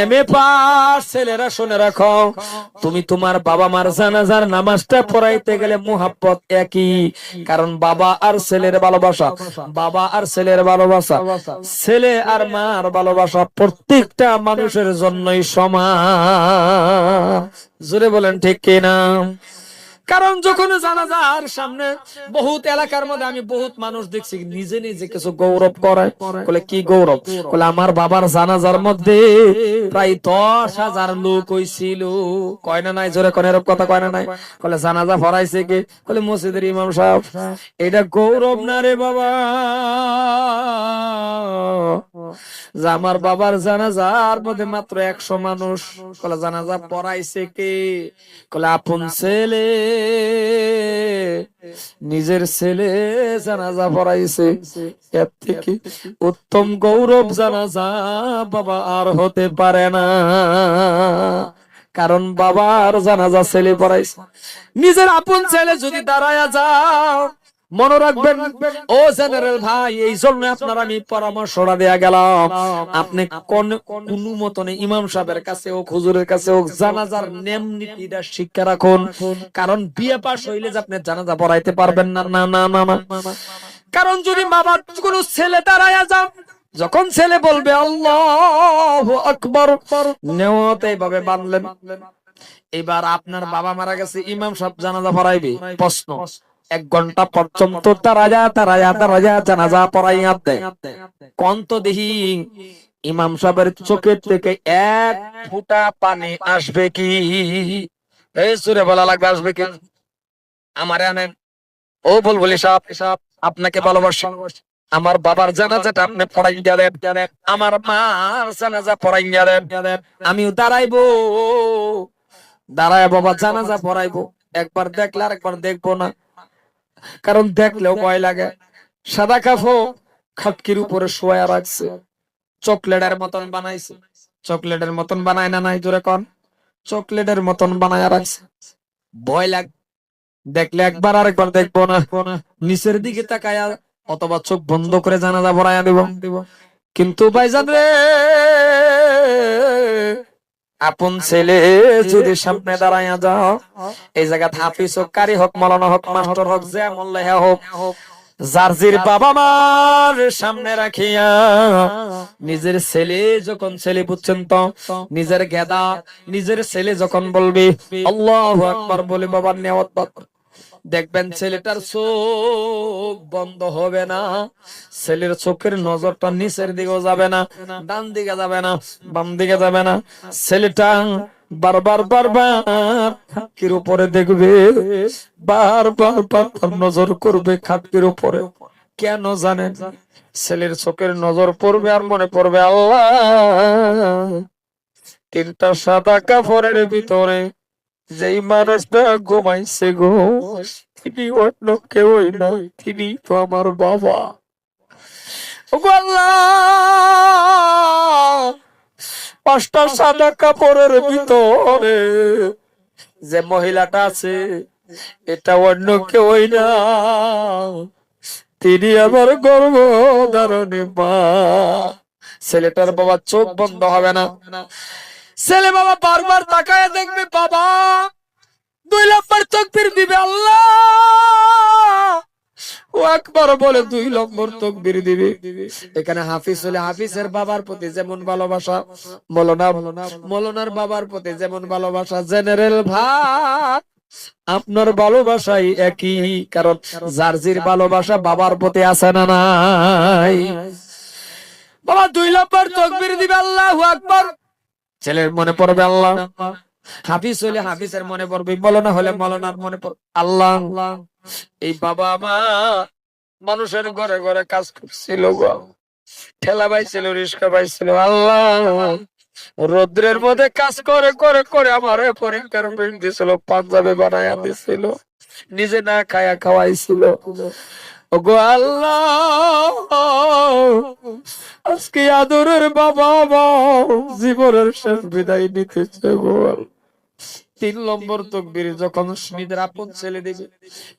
এমএ পাস ছেলেরা শুনে রাখো, তুমি তোমার বাবা মার জানাজার নামাজটা পড়াইতে গেলে মহাব্বত একই। কারণ বাবা আর ছেলের ভালোবাসা, বাবা আর ছেলের ভালোবাসা, ছেলে আর মার ভালোবাসা প্রত্যেকটা মানুষের জন্যই সমান। জোরে বলেন ঠিক কিনা? কারণ যখন জানাজার সামনে বহুত এলাকার মধ্যে আমি বহুত মানুষ দেখছি নিজে নিজে কিছু গৌরব করে, বলে কি গৌরব, বলে আমার বাবার জানাজার মধ্যে প্রায় 10,000 লোক হইছিল। কয় না নাই, জোরে কোন এরকম কথা কয় না নাই, বলে জানাজা পড়াইছে কে, বলে মসজিদের ইমাম সাহেব। এটা গৌরব না রে বাবা, যে আমার বাবার জানাজার মধ্যে মাত্র 100 মানুষ, বলে জানাজা পড়াইছে কে, বলে আপন ছেলে, নিজের ছেলে জানাজা পড়াইছে। এর থেকে উত্তম গৌরব জানাজা বাবা আর হতে পারে না। কারণ বাবার জানাজা ছেলে পড়াইছে, নিজের আপন ছেলে যদি দাঁড়ায়া যাও, মনে রাখবেন ও জেনারেল ভাই, এই জন্য আপনার আমি পরামর্শটা দেয়া গেলাম, আপনি কোন মতনে ইমাম সাহেবের কাছে হোক, হুজুরের কাছে হোক, জানাজার নিয়ম নীতিটা শিক্ষা রাখুন। কারণ বিয়ে পাশ হইলে যে আপনি জানাজা পড়াইতে পারবেন না, না না না না। কারণ যদি বাবার কোন ছেলে দাঁড়ায়া যান, যখন ছেলে বলবে আল্লাহু আকবার, নিয়ত এইভাবে বাঁধলেন, এবার আপনার বাবা মারা গেছে, ইমাম সাহেব জানাজা পড়াইবে, প্রশ্ন 1 ঘন্টা পর্যন্ত তারা জানাজা পড়াইয়া দেয়। কোন তো দেখি ইমাম সাহেবের চোখের থেকে 1 ফোঁটা পানি আসবে কি? এই সুরে বলা লাগবে, আসবে কি? আমারে আনেন, ও বুলবুলি সাহেব, আপনাকে ভালোবাসি, আমার বাবার জানাজাটা আপনি পড়াইয়া দেন, আমার মার জানাজা পড়াইয়া দেন, আমিও দাঁড়াইবো, দাঁড়ায় বাবা জানাজা পড়াইবো। একবার দেখলে আরেকবার দেখবো না, কারণ দেখলেও ভয় লাগে। সাদা কাফন খাটকির উপরে শোয়া রাখছে, চকলেটের মতন বানাইছে, চকলেটের মতন বানায় না নাই, জোরে কোন, চকলেটের মতন বানায় রাখছে, ভয় লাগ, দেখলে একবার আরেকবার দেখবো না, নিচের দিকে তাকায়া অথবা চোখ বন্ধ করে জানাজা পড়াইয়া দিব। কিন্তু ভাইজান রে, আপন ছেলে যদি সামনে দাঁড়াইয়া যাও, এই জায়গা হাফিজ হোক, কারি হোক, মাওলানা হোক, মাস্টার হোক, যে মোল্লা হোক, জার্জির বাবা মার সামনে রাখিয়া নিজের ছেলে যখন, ছেলে বুঝছেন তো, নিজের গেদা নিজের ছেলে যখন বলবে আল্লাহু আকবার বলে বাবার নিয়ামত, দেখবেন ছেলেটার চোখ বন্ধ হবে না, ছেলের চোখের নজরটা নিচের দিকেও যাবে না, ডান দিকে যাবে না, বাম দিকে যাবে না, ছেলেটা বারবার খাটকির উপরে দেখবে, বারবার নজর করবে খাটকির উপরে। কেন জানেন? ছেলের চোখের নজর পড়বে আর মনে পড়বে আল্লাহ, 3টা সাদা কাপড়ের ভিতরে যেই মানুষটা ঘুমাইছে গো, তিনি অন্য কেউই নয়, তিনি তো আমার বাবা। আল্লাহ, 5টা সাদা কাপড়ের ভিতরে যে মহিলাটা আছে, এটা অন্য কেউই না, তিনি আমার গর্ভধারণী মা। ছেলেটার বাবা চোখ বন্ধ হবে না, ছেলে বাবা বারবার তাকায় দেখবে, বাবা 2 নম্বর তাকবীর দিবে, আল্লাহু আকবার বলে 2 নম্বর তাকবীর দিবে। এখানে হাফিজ হলে হাফিজের বাবার প্রতি যেমন ভালোবাসা, মৌলানার বাবার প্রতি যেমন ভালোবাসা, জেনারেল ভাই আপনার ভালোবাসাই একই, কারণ জার্জির ভালোবাসা বাবার প্রতি আছে না নাই? বাবা 2 নম্বর তাকবীর দিবে, আল্লাহু আকবার, ছেলের মনে পড়বে আল্লাহ, হাফিজ হলে হাফিজের মনে পড়বে, মৌলানা হলে মৌলানার মনে পড়বে আল্লাহ। এই বাবা মা মানুষের ঘরে ঘরে কাজ করছিল, ঠেলা পাইছিল, রিস্কা পাইছিল, আল্লাহ রোদ্রের মধ্যে কাজ করে করে করে আমার পরীক্ষার প্রিন্ট দিছিল, পাঞ্জাবে বানায়া দিছিল, নিজে না খায়া খাওয়াইছিল। ওগো আল্লাহ, আজকে আদরের বাবা জীবনের শেষ বিদায় নিতেছে গো। 3 নম্বর তাকবীর যখন নিজের আপন ছেলে দিবে,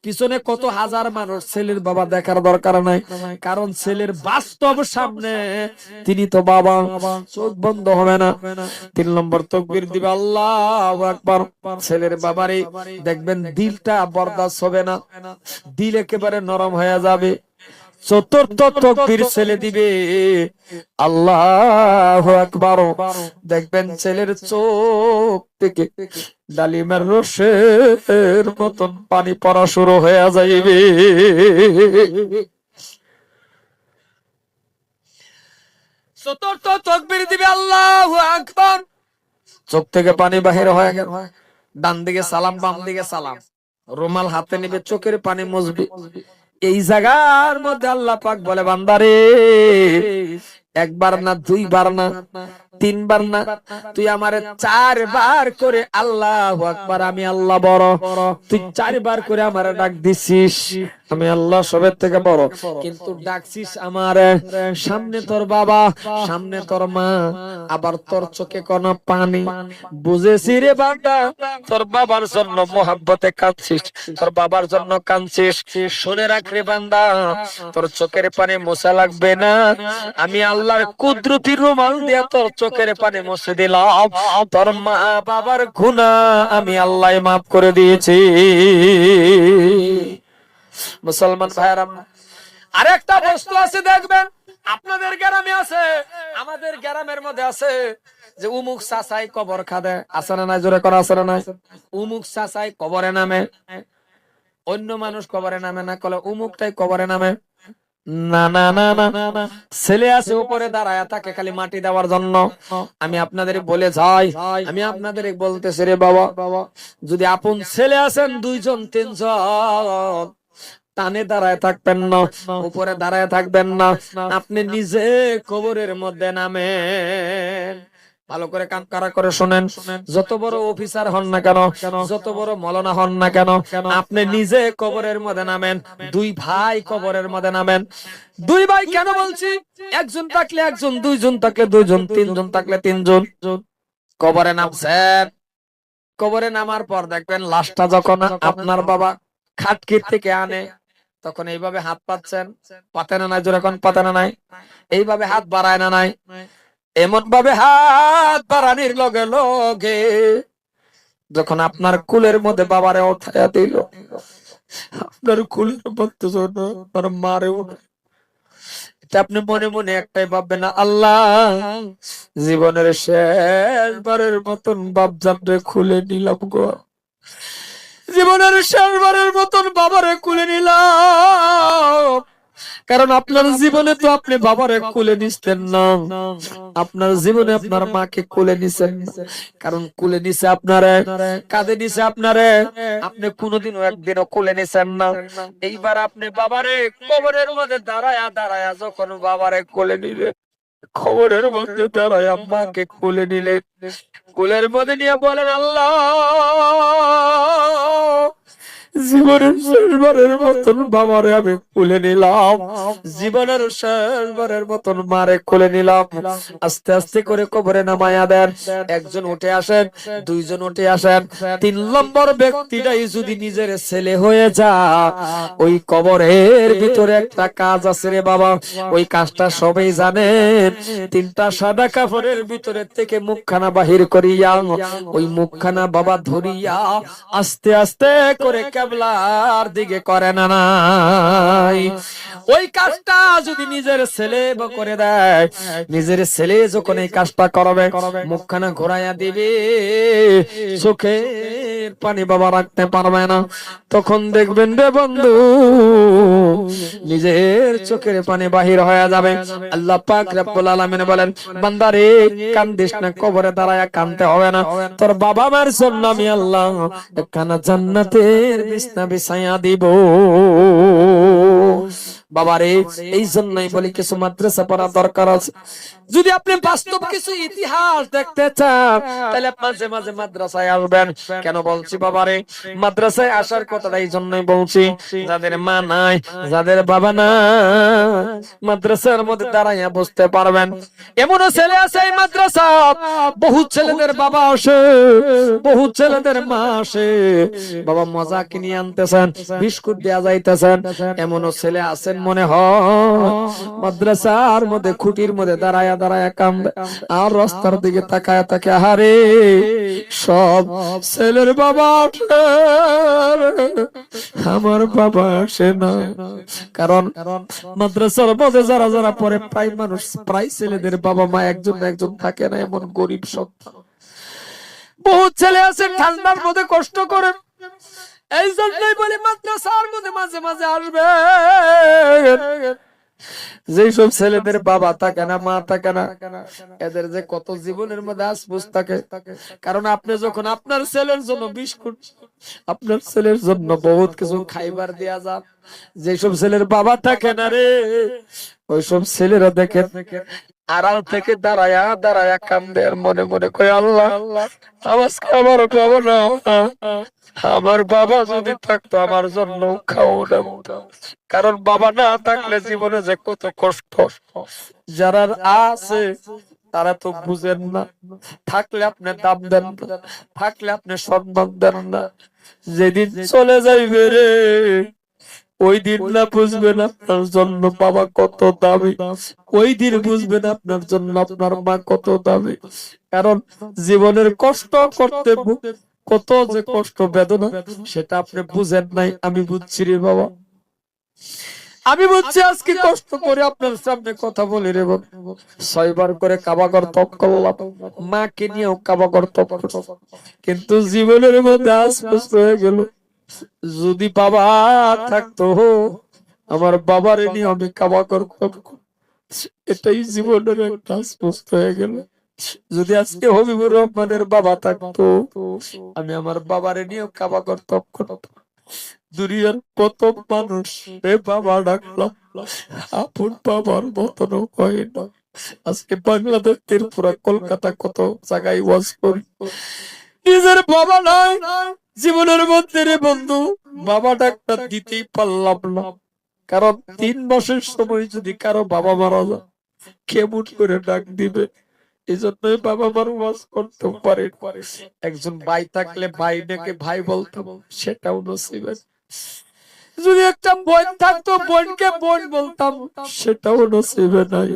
পিছনে কত হাজার মানুষ, ছেলের বাবা দেখার দরকার নাই, কারণ ছেলের বাস্তব সামনে তিনি তো বাবা, চোখ বন্ধ হবে না। 3 নম্বর তাকবীর দিবে, আল্লাহু আকবার, ছেলের বাবারে দেখবেন দিলটা বরদাস্ত হবে না, দিল একেবারে নরম হয়ে যাবে, চতুর্থ তাকবীর ছেলে দিবে, আল্লাহু আকবার, দেখবেন ছেলের চোখ থেকে ডালিমের রসের মতন পানি পড়া শুরু হয়ে যাইবে। চতুর্থ তাকবীর দিবে, আল্লাহু আকবার, চোখ থেকে পানি বাহির হয়ে গেল। ডান দিকে সালাম, বাম দিকে সালাম, রুমাল হাতে নিবে, চোখের পানি মুছবে। এই জায়গার মধ্যে আল্লাহ পাক বলে, বান্দারে একবার না, দুইবার না, তিনবার না, তুই আমারে 4 বার করে আল্লাহু আকবার, আমি আল্লাহ বড়, তুই 4 বার করে আমারে ডাক দিছিস, আমি আল্লাহ সবের থেকে বড়, কিন্তু ডাকছিস আমারে, সামনে তোর বাবা, সামনে তোর মা, আবার তোর চোখে কোনো পানি। বুঝেছি রে বান্দা, তোর বাবার জন্য মোহাব্বতে কাঁদছিস, তোর বাবার জন্য কাঁদছিস। শুনে রাখ রে বান্দা, তোর চোখের পানি মোছা লাগবে না, আমি আল্লাহর কুদরতি রুমাল দিয়ে তোর চোখের পানি মুছে দিলাম। তোর মা বাবার গুনাহ আমি আল্লাহ মাফ করে দিয়েছি। মুসলমান ভাইরা, আরেকটা বস্তু আছে দেখবেন, আপনাদের গ্রামে আছে, আমাদের গ্রামের মধ্যে আছে, যে উমুক চাচাই কবর খাদে, আছে না নাই? জোরে করা আছে না নাই? উমুক চাচাই কবরে নামে, অন্য মানুষ কবরে নামে না, কলে উমুকটাই কবরে নামে। না না না না, ছেলে আছে উপরে দাঁড়ায় থাকে খালি মাটি দেওয়ার জন্য। আমি আপনাদের বলে যাই, আমি আপনাদের বলতেছি রে বাবা, যদি আপন ছেলে আছেন 2 জন 3 জন, টানে দাঁড়ায় থাকবেন না, উপরে দাঁড়ায় থাকবেন না, আপনি নিজে কবরের মধ্যে নামেন। ভালো করে কান কারা করে শুনেন, যত বড় অফিসার হন না কেন, যত বড় মৌলানা হন না কেন, আপনি নিজে কবরের মধ্যে নামেন। 2 ভাই কবরের মধ্যে নামেন। 2 ভাই কেন বলছি? একজন থাকলে একজন, 2 জন থাকলে 2 জন, 3 জন থাকলে 3 জন। কবরে নামছেন, কবরে নামার পর দেখবেন লাশটা যখন আপনার বাবা খাটকির থেকে আনে, তখন এইভাবে হাত পাচ্ছেন, পাতে না নাই? জোরে কোন পাতে না নাই? এইভাবে হাত বাড়ায় না নাই? এমন ভাবে হাত বাড়ানির লগে লগে যখন আপনার কুলের মধ্যে বাবারে উঠাইয়া দিল, আপনার কুলের মধ্যে আপনার মারে উঠে, আপনি মনে মনে একটাই ভাববেন, না আল্লাহ জীবনের শেষবারের মতন বাপজানরে খুলে নিলাম গো, জীবনের শেষবারের মতন বাবারে খুলে নিলাম। কারণ আপনার জীবনে তো আপনি বাবারে কোলে নিছেন না, আপনার জীবনে আপনার মাকে কোলে নিছেন, কারণ কোলে নিছে আপনারে, কাঁধে নিছে আপনারে, আপনি কোনোদিনও একদিনও কোলে নিছেন না। এইবার আপনি বাবারে কবরের মধ্যে দাঁড়ায়া দাঁড়ায়া যখন বাবারে কোলে নিলে, খবরের মধ্যে দাঁড়ায়া মাকে কোলে নিলে, কোলের মধ্যে নিয়ে বলেন, আল্লাহ জীবনের শেষবারের মতন বাবারে আমি কোলে নিলাম, জীবনের শেষবারের মতন মারে কোলে নিলাম। আস্তে আস্তে করে কবরে নামায়া দেন। একজন উঠে আসেন, 2 জন উঠে আসেন, 3 নম্বর ব্যক্তিটাই যদি নিজের ছেলে হয়ে যায়, ওই কবরের ভিতরে একটা কাজ আছে রে বাবা, ওই কাজটা সবাই জানেন। 3টা সাদা কাপড়ের ভিতরে থেকে মুখখানা বাহির করিয়া, ওই মুখখানা বাবা ধরিয়া আস্তে আস্তে করে কেবলার দিকে করে না নাই? ওই কাজটা যদি নিজের ছেলে করে দেয়, নিজের ছেলে যখন এই কাজটা করবে, মুখখানা ঘোরাইয়া দিবে, চোখের পানি বাবা রাখতে পারবে না, তখন দেখবেন রে বন্ধু নিজের চোখের পানি বাহির হয়ে যাবে। আল্লাহ পাক রব্বুল আলামিন বলেন, বান্দারে কান্দিস না, কবরে দাঁড়ায়া কাঁদতে হবে না, তোর বাবা মার জন্য আমি আল্লাহ একখানা জান্নাতের বিছনা বিছাইয়া দিব। বাবারে এই জন্যই বলি কিছু মাদ্রাসা পড়া দরকার আছে। যদি আপনি বাস্তব কিছু ইতিহাস দেখতে চান, তাহলে মাঝে মাঝে মাদ্রাসায় আসবেন। কেন বলছি বাবারে, মাদ্রাসায় আসার কথাটা এই জন্যই বলছি, যাদের মা নাই, যাদের বাবা নাই, মাদ্রাসার মধ্যে দাঁড়াইয়া বুঝতে পারবেন। এমনও ছেলে আছে এই মাদ্রাসা, বহু ছেলেদের বাবা আসে, বহু ছেলেদের মা আসে, বাবা মজা কিনে আনতেছেন, বিস্কুট দেয়া যাইতেছেন। এমনও ছেলে আছেন মনে হয় মাদ্রাসার মধ্যে খুঁটির মধ্যে দাঁড়ায়া দাঁড়ায়া কান্দে আর রাস্তার দিকে তাকায়া তাকে হারে সব ছেলের বাবা আসে, আমার বাবা আসে না। কারণ মাদ্রাসার মধ্যে যারা যারা পড়ে প্রায় মানুষ, প্রায় ছেলেদের বাবা মা একজন না একজন থাকে না, এমন গরিব সন্তান বহুত ছেলে আছে ঠান্ডার মধ্যে কষ্ট করে। এই জন্যই বলি মাদ্রাসার মধ্যে মাঝে মাঝে আসবে। যেসব ছেলেদের বাবা থাকে না, মা থাকে না, এদের যে কত জীবনের মধ্যে আফসোস থাকে। কারণ আপনি যখন আপনার ছেলের জন্য বিস্কুট, আপনার ছেলের জন্য বহুত কিছু খাইবার দেয়া যান, যেসব ছেলের বাবা থাকে না রে, ওইসব ছেলেরা দেখে আড়াল থেকে দাঁড়ায়া দাঁড়ায়া কান্দে আর মনে মনে কয় আল্লাহ আমার বাবা না, আমার বাবা যদি থাকতো আমার জন্য খাও না। কারণ বাবা না থাকলে জীবনে যে কত কষ্ট যারা আছে তারা তো বুঝেন না। থাকলে আপনি দাম দেন না, থাকলে আপনি সম্মান দেন না, যেদিন চলে যাইবে রে ওই দিন না বুঝবেন আপনার জন্য বাবা কত দামি, ওই দিন বুঝবেন আপনার জন্য আপনার মা কত দামি। কারণ জীবনের কষ্ট করতে কত যে কষ্ট বেদনা সেটা আপনি বুঝেন নাই, আমি বুঝছি রে বাবা, আমি বুঝছি। আজকে কষ্ট করে আপনার সামনে কথা বলি রে বাবা, 6 বার করে কাবাগর তপ করলাম, মাকে নিয়েও কাবাগর তপ করলাম, কিন্তু জীবনের মধ্যে আফসোস হয়ে গেল যদি বাবা থাকতো আমার বাবার নিয়ে আমি কাবা করতাম। এটাই জীবনের একটা আফসোস হয়ে গেল। যদি আজকে হবিবুর রহমানের বাবা থাকতো আমি আমার বাবার নিয়েও কাবা করতাম। দুনিয়ার কত মানুষ রে বাবা ডাকলাম, আপন বাবার মতনও হয় না। আজকে বাংলাদেশ, ত্রিপুরা, কলকাতা কত জায়গায় ওয়াজ করি, নিজের বাবা নাই জীবনের মধ্যে রে বন্ধু, বাবা ডাক্তার দিতেই পারলাম না। কারণ 3 মাসের সময় যদি কারো বাবা মারা যায় কেমন করে ডাক দিবে, এই জন্যই বাবা মার ওয়াজ করতে পারে। একজন ভাই থাকলে ভাই ডেকে ভাই বলতাম, সেটাও নসিবে। যদি একটা বোন থাকতো বোনকে বোন বলতাম, সেটাও নসিবে নাই।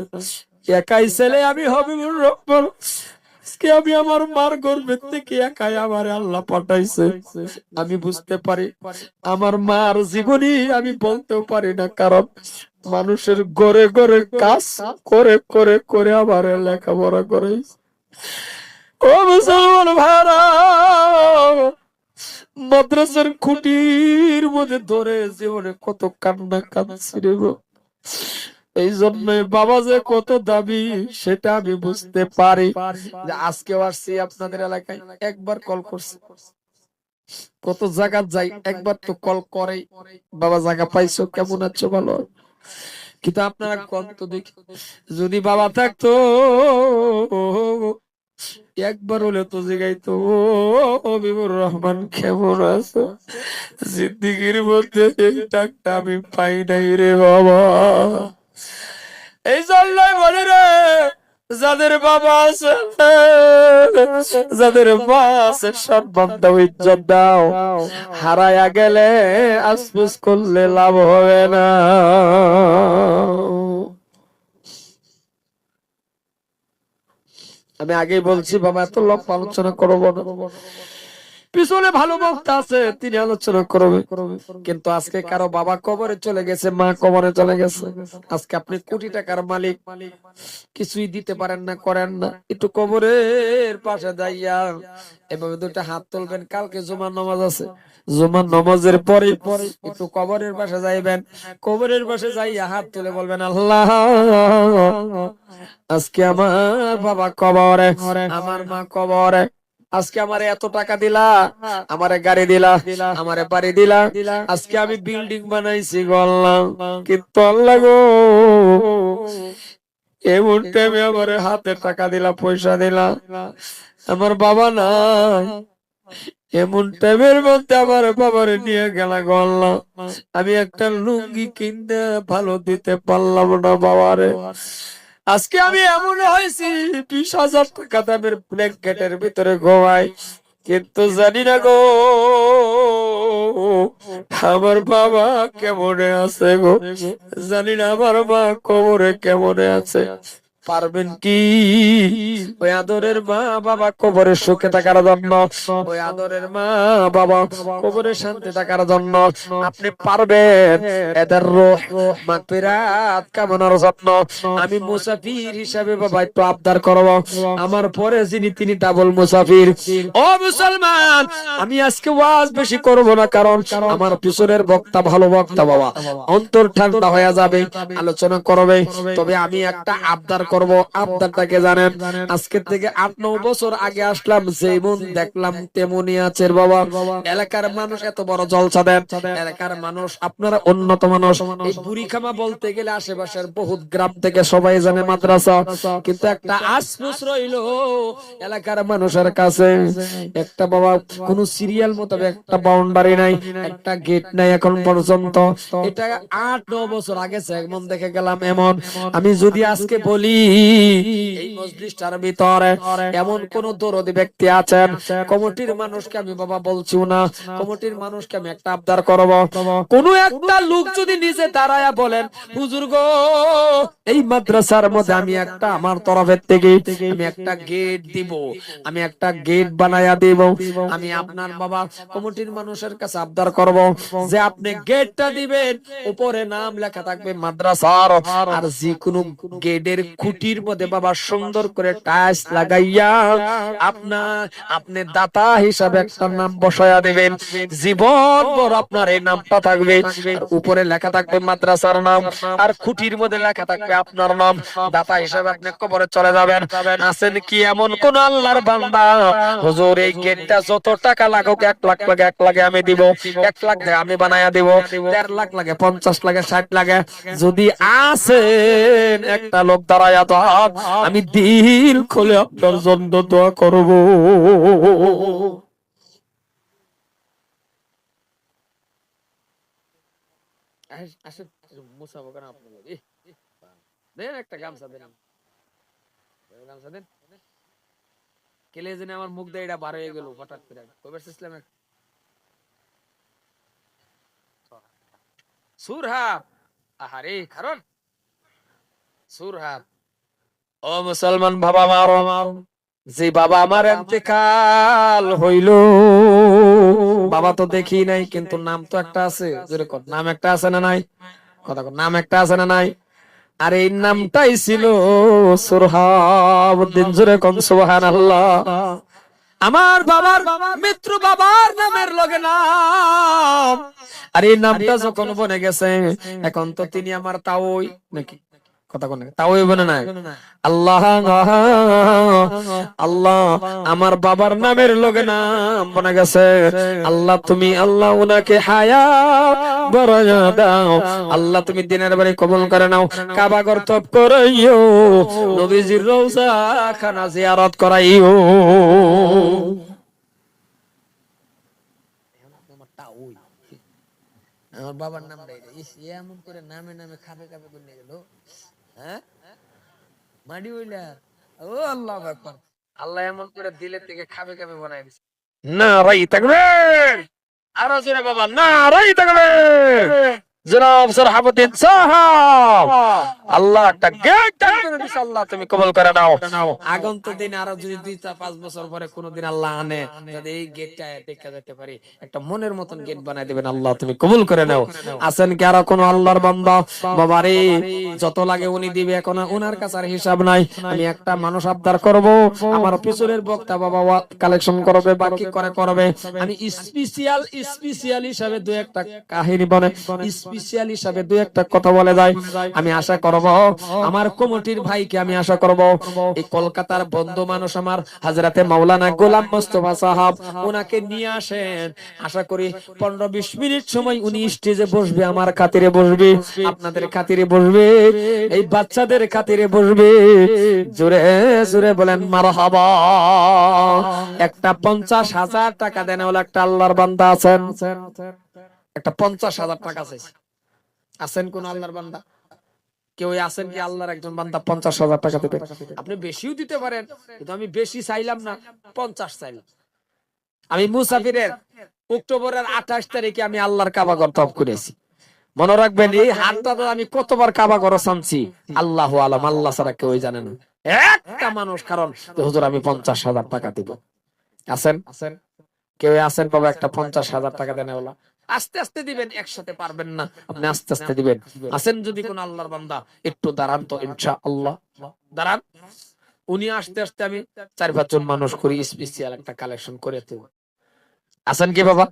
একাই ছেলে আমি হবিবুর রহমান, আজকে আমি আমার মার গর্ভের থেকে একাই আমার আল্লাহ পাঠাইছে। আমি বুঝতে পারি আমার মার জীবনী আমি বলতেও পারি না, কারণ মানুষের ঘরে ঘরে কাজ করে করে করে আবার লেখাপড়া করে। ও মুসলমান ভাইরা, মাদ্রাসার খুঁটির মধ্যে ধরে জীবনে কত কান্না কাঁদছি রে গো। এই জন্য বাবা যে কত দাবি সেটা আমি বুঝতে পারি। আজকেও আসছি আপনাদের এলাকায়, একবার কল করছি, কত জায়গা যাই একবার তো কল করে বাবা জায়গা পাইছো, কেমন আছো, ভালো। কিন্তু আপনারা কত দেখি যদি বাবা থাকতো একবার হলে তো জিগাইতো ও হবিবুর রহমান কেমন আছো। জিন্দিগির মধ্যে এই ডাকটা আমি পাই নাই রে বাবা। এই জন্যই বলি রে, যাদের বাবা আছে যাদের মা আছে সম্মান দাও, ইজ্জত দাও। হারায়া গেলে আফসোস করলে লাভ হবে না। আমি আগেই বলছি বাবা এত লম্বা আলোচনা করবো না, পিছনে ভালো বক্তা আছে তিনি আলোচনা করবে। কিন্তু আজকে কারো বাবা কবরে চলে গেছে, মা কবরে চলে গেছে, আজকে আপনি কোটি টাকার মালিক, কিছুই দিতে পারেন না, করেন না। একটু কবরের পাশে যাইয়া এভাবে 2টা হাত তুলবেন। কালকে জুমার নামাজ আছে, জুমার নামাজের পরে একটু কবরের পাশে যাইবেন, কবরের পাশে যাইয়া হাত তুলে বলবেন আল্লাহ আজকে আমার বাবা কবরে, আমার মা কবরে, আজকে আমারে এত টাকা দিলা, আমারে গাড়ি দিলা, আমারে বাড়ি দিলা, আজকে আমি বিল্ডিং বানাইছি গল্লাম, কিন্তু আল্লাহ গো এমন টাইমে আমারে হাতে টাকা দিলা, পয়সা দিলা, আমার বাবা নাই, এমন টাইমের মধ্যে আমার বাবারে নিয়ে গেলা গল্লাম, আমি একটা লুঙ্গি কিনতে ভালো দিতে পারলাম না বাবারে। আজকে আমি এমন হয়েছি 20,000 টাকা দামের ব্ল্যাঙ্কেটের ভিতরে ঘুমাই, কিন্তু জানি না গো আমার বাবা কেমনে আছে গো, জানি না আমার মা কবরে কেমনে আছে। পারবেন কি ওই আদরের মা বাবা কবরের সুখে থাকার জন্য, ওই আদরের মা বাবা কবরের শান্তি থাকার জন্য আপনি পারবেন এদের রূহ মাগফিরাত কামনার জন্য আমি মুসাফির হিসাবে বাবা একটু আবদার করব। আমার পরে যিনি তিনি ডাবল মুসাফির। ও মুসলমান, আমি আজকে ওয়াজ বেশি করব না, কারণ আমার পিছনের বক্তা ভালো বক্তা বাবা, অন্তর ঠান্ডা হয়ে যাবে, আলোচনা করবে। তবে আমি একটা আবদার করব। আবদারটাকে জানেন? আজকে থেকে 8-9 বছর আগে আসলাম, যেমন দেখলাম তেমনই আছে বাবা। এলাকার মানুষ এত বড় জলসা দেন, এলাকার মানুষ আপনারা উন্নত মানুষ। এই বুড়িখামা বলতে গেলে আশেপাশের বহুত গ্রাম থেকে সবাই জানে মাদ্রাসা, কিন্তু একটা আশফুস রইলো এলাকার মানুষের কাছে। একটা বাবা কোন সিরিয়াল মোতাবেক একটা বাউন্ডারি নাই, একটা গেট নাই এখন পর্যন্ত। এটা 8-9 বছর আগে এমন দেখে গেলাম এমন। আমি যদি আজকে বলি এই মজলিসটার ভিতরে এমন কোন দরদি ব্যক্তি আছেন, কমিটির মানুষকে আমি বাবা বলছি না, কমিটির মানুষকে আমি একটা আবদার করব, কোন একটা লোক যদি নিজে দাঁড়ায়া বলেন হুজুর গো এই মাদ্রাসার মধ্যে আমি একটা আমার তরফের থেকে আমি একটা গেট দিব, আমি একটা গেট বানায়া দেব, আমি আপনার বাবা কমিটির মানুষের কাছে আবদার করব যে আপনি গেটটা দিবেন, উপরে নাম লেখা থাকবে মাদ্রাসার, আর যে কোনো গেটের খুঁটির মধ্যে বাবা সুন্দর করে টাইলস লাগাইয়া আপনি দাতা হিসাবে একটা নাম বসায়া দিবেন, জীবন ভর আপনার এই নামটা থাকবে, আর উপরে লেখা থাকবে মাদ্রাসার নাম, আর খুঁটির মধ্যে লেখা থাকবে আপনার নাম। দাতা হিসাবে আপনি কবরে চলে যাবেন। আছেন কি এমন কোন আল্লাহর বান্দা হুজুর এই গেটটা যত টাকা লাগুক, 1 লাখ লাগে 1 লাখে আমি দিব, 1 লাখ দিয়ে আমি বানায়া দিব, 1.5 লাখ লাগে, 50 লাগে, 60 লাগে, যদি আছেন একটা লোক দাঁড়ায়া দাও, আমি দিল খুলে আপনার জন্য দোয়া করব। আসেন মুসাফা করেন আপনাদের। দেন একটা গামছা দেন, গামছা দেন। কেলে জেনে আমার মুখ দিয়ে এটা বার হয়ে গেল হঠাৎ করে। কবে ইসলাম সুরহাব, আহারে কারণ সুরহাব। ও মুসলমান বাবা আমার, যে বাবা আমার ইন্তেকাল হইল, বাবা তো দেখি নাই, কিন্তু নাম তো একটা আছে, জোরে কর, নাম একটা আছে না নাই? কথা কর, নাম একটা আছে না নাই? আর এই নামটাই ছিল সুরহাবউদ্দিন। জোরে কোন সুবহানাল্লাহ। আমার বাবার মিত্র বাবার নামের লগে নাম, আর এই নামটা যখন বনে গেছে, এখন তো তিনি আমার তাওই নাকি, কথা কোন তাওই বনে নাই। আল্লাহ আল্লাহ আমার বাবার নামের লগে নাম বনে গেছে। আল্লাহ তুমি আল্লাহ উনাকে হায়াত বাড়ায়া দাও, আল্লাহ তুমি দিনের বাড়ি কবুল করে নাও, কাবা ঘর তওয়াফ করাইও, নবীজির রওজা খানা জিয়ারত করাইও। আমার বাবার নামটা এটা, এমন করে নামে নামে খাবে খাবে করে গেল। হ্যাঁ মাডি হইলা, ও আল্লাহু আকবার, আল্লাহ এমন করে দিলের থেকে খাবে খাবে বানাই দিছে। নারাই তাকবীর, আরো জোরে বাবা নারাই তাকবীর। জনাব সরহাবুদ্দিন সাহেব, আল্লাহ একটা গেট দান করে দিছে, আল্লাহ তুমি কবুল করে নাও। আগন্তুক দিন আরো যদি 2-5 বছর পরে কোনদিন আল্লাহ আনে, যদি এই গেটটা দেখা যেতে পারি, একটা মনের মতন গেট বানাই দিবেন, আল্লাহ তুমি কবুল করে নাও। আছেন কি আর কোন আল্লাহর বান্দা? বাবারে যত লাগে উনি দিবে, এখন ওনার কাছে আর হিসাব নাই। আমি একটা মানুষ আবদার করব, আমার পিছনের বক্তা বাবা কালেকশন করবে, বাকি করে করবে, আমি স্পেশাল হিসাবে দুই একটা কাহিনী বলে, স্পেশাল হিসাবে দুই একটা কথা বলে যায়। আমি আশা করব আমার কমিটির ভাইকে, আমি আশা করব এই কলকাতার বন্ধু মানুষ আমার হযরতে মাওলানা গোলাম মোস্তফা সাহেব, উনাকে নিয়ে আসেন। আশা করি 15-20 মিনিট সময় উনি স্টেজে বসবে, আমার খাতিরে বসবে, আপনাদের খাতিরে বসবে, এই বাচ্চাদের খাতিরে বসবে। জোরে জোরে বলেন মারহাবা। একটা 50,000 টাকা দেন, ওলা একটা আল্লাহর বান্দা আছেন, একটা 50,000 টাকা চাইছে। আছেন কোন আল্লাহর বান্দা? কেউ আছেন কি আল্লাহর একজন বান্দা 50,000 টাকা দিতে? আপনি বেশিও দিতে পারেন, কিন্তু আমি বেশি চাইলাম না, 50 চাইলাম। আমি মুসাফিরের অক্টোবরের 28 তারিখে আমি আল্লাহর কাবা ঘর তওয়াফ করেছি। মনে রাখবেন, এই হাতটা আমি কতবার কাবা ঘর সামছি আল্লাহু আলাম, আল্লাহ ছাড়া কেউ জানে না। একটা মানুষ কারণ হুজুর আমি 50,000 টাকা দিব, আছেন কেউ আছেন বাবা একটা 50,000 টাকা দেন ওলা? আস্তে আস্তে দিবেন, একসাথে পারবেন না, আপনি আস্তে আস্তে দিবেন। আছেন যদি কোন আল্লাহর বান্দা, একটু দাঁড়ান তো, ইনশাআল্লাহ দাঁড়ান। উনি আসতে আসতে আমি 4-5 জন মানুষ করি স্পেশাল একটা কালেকশন করে দেব। আছেন কি বাবা?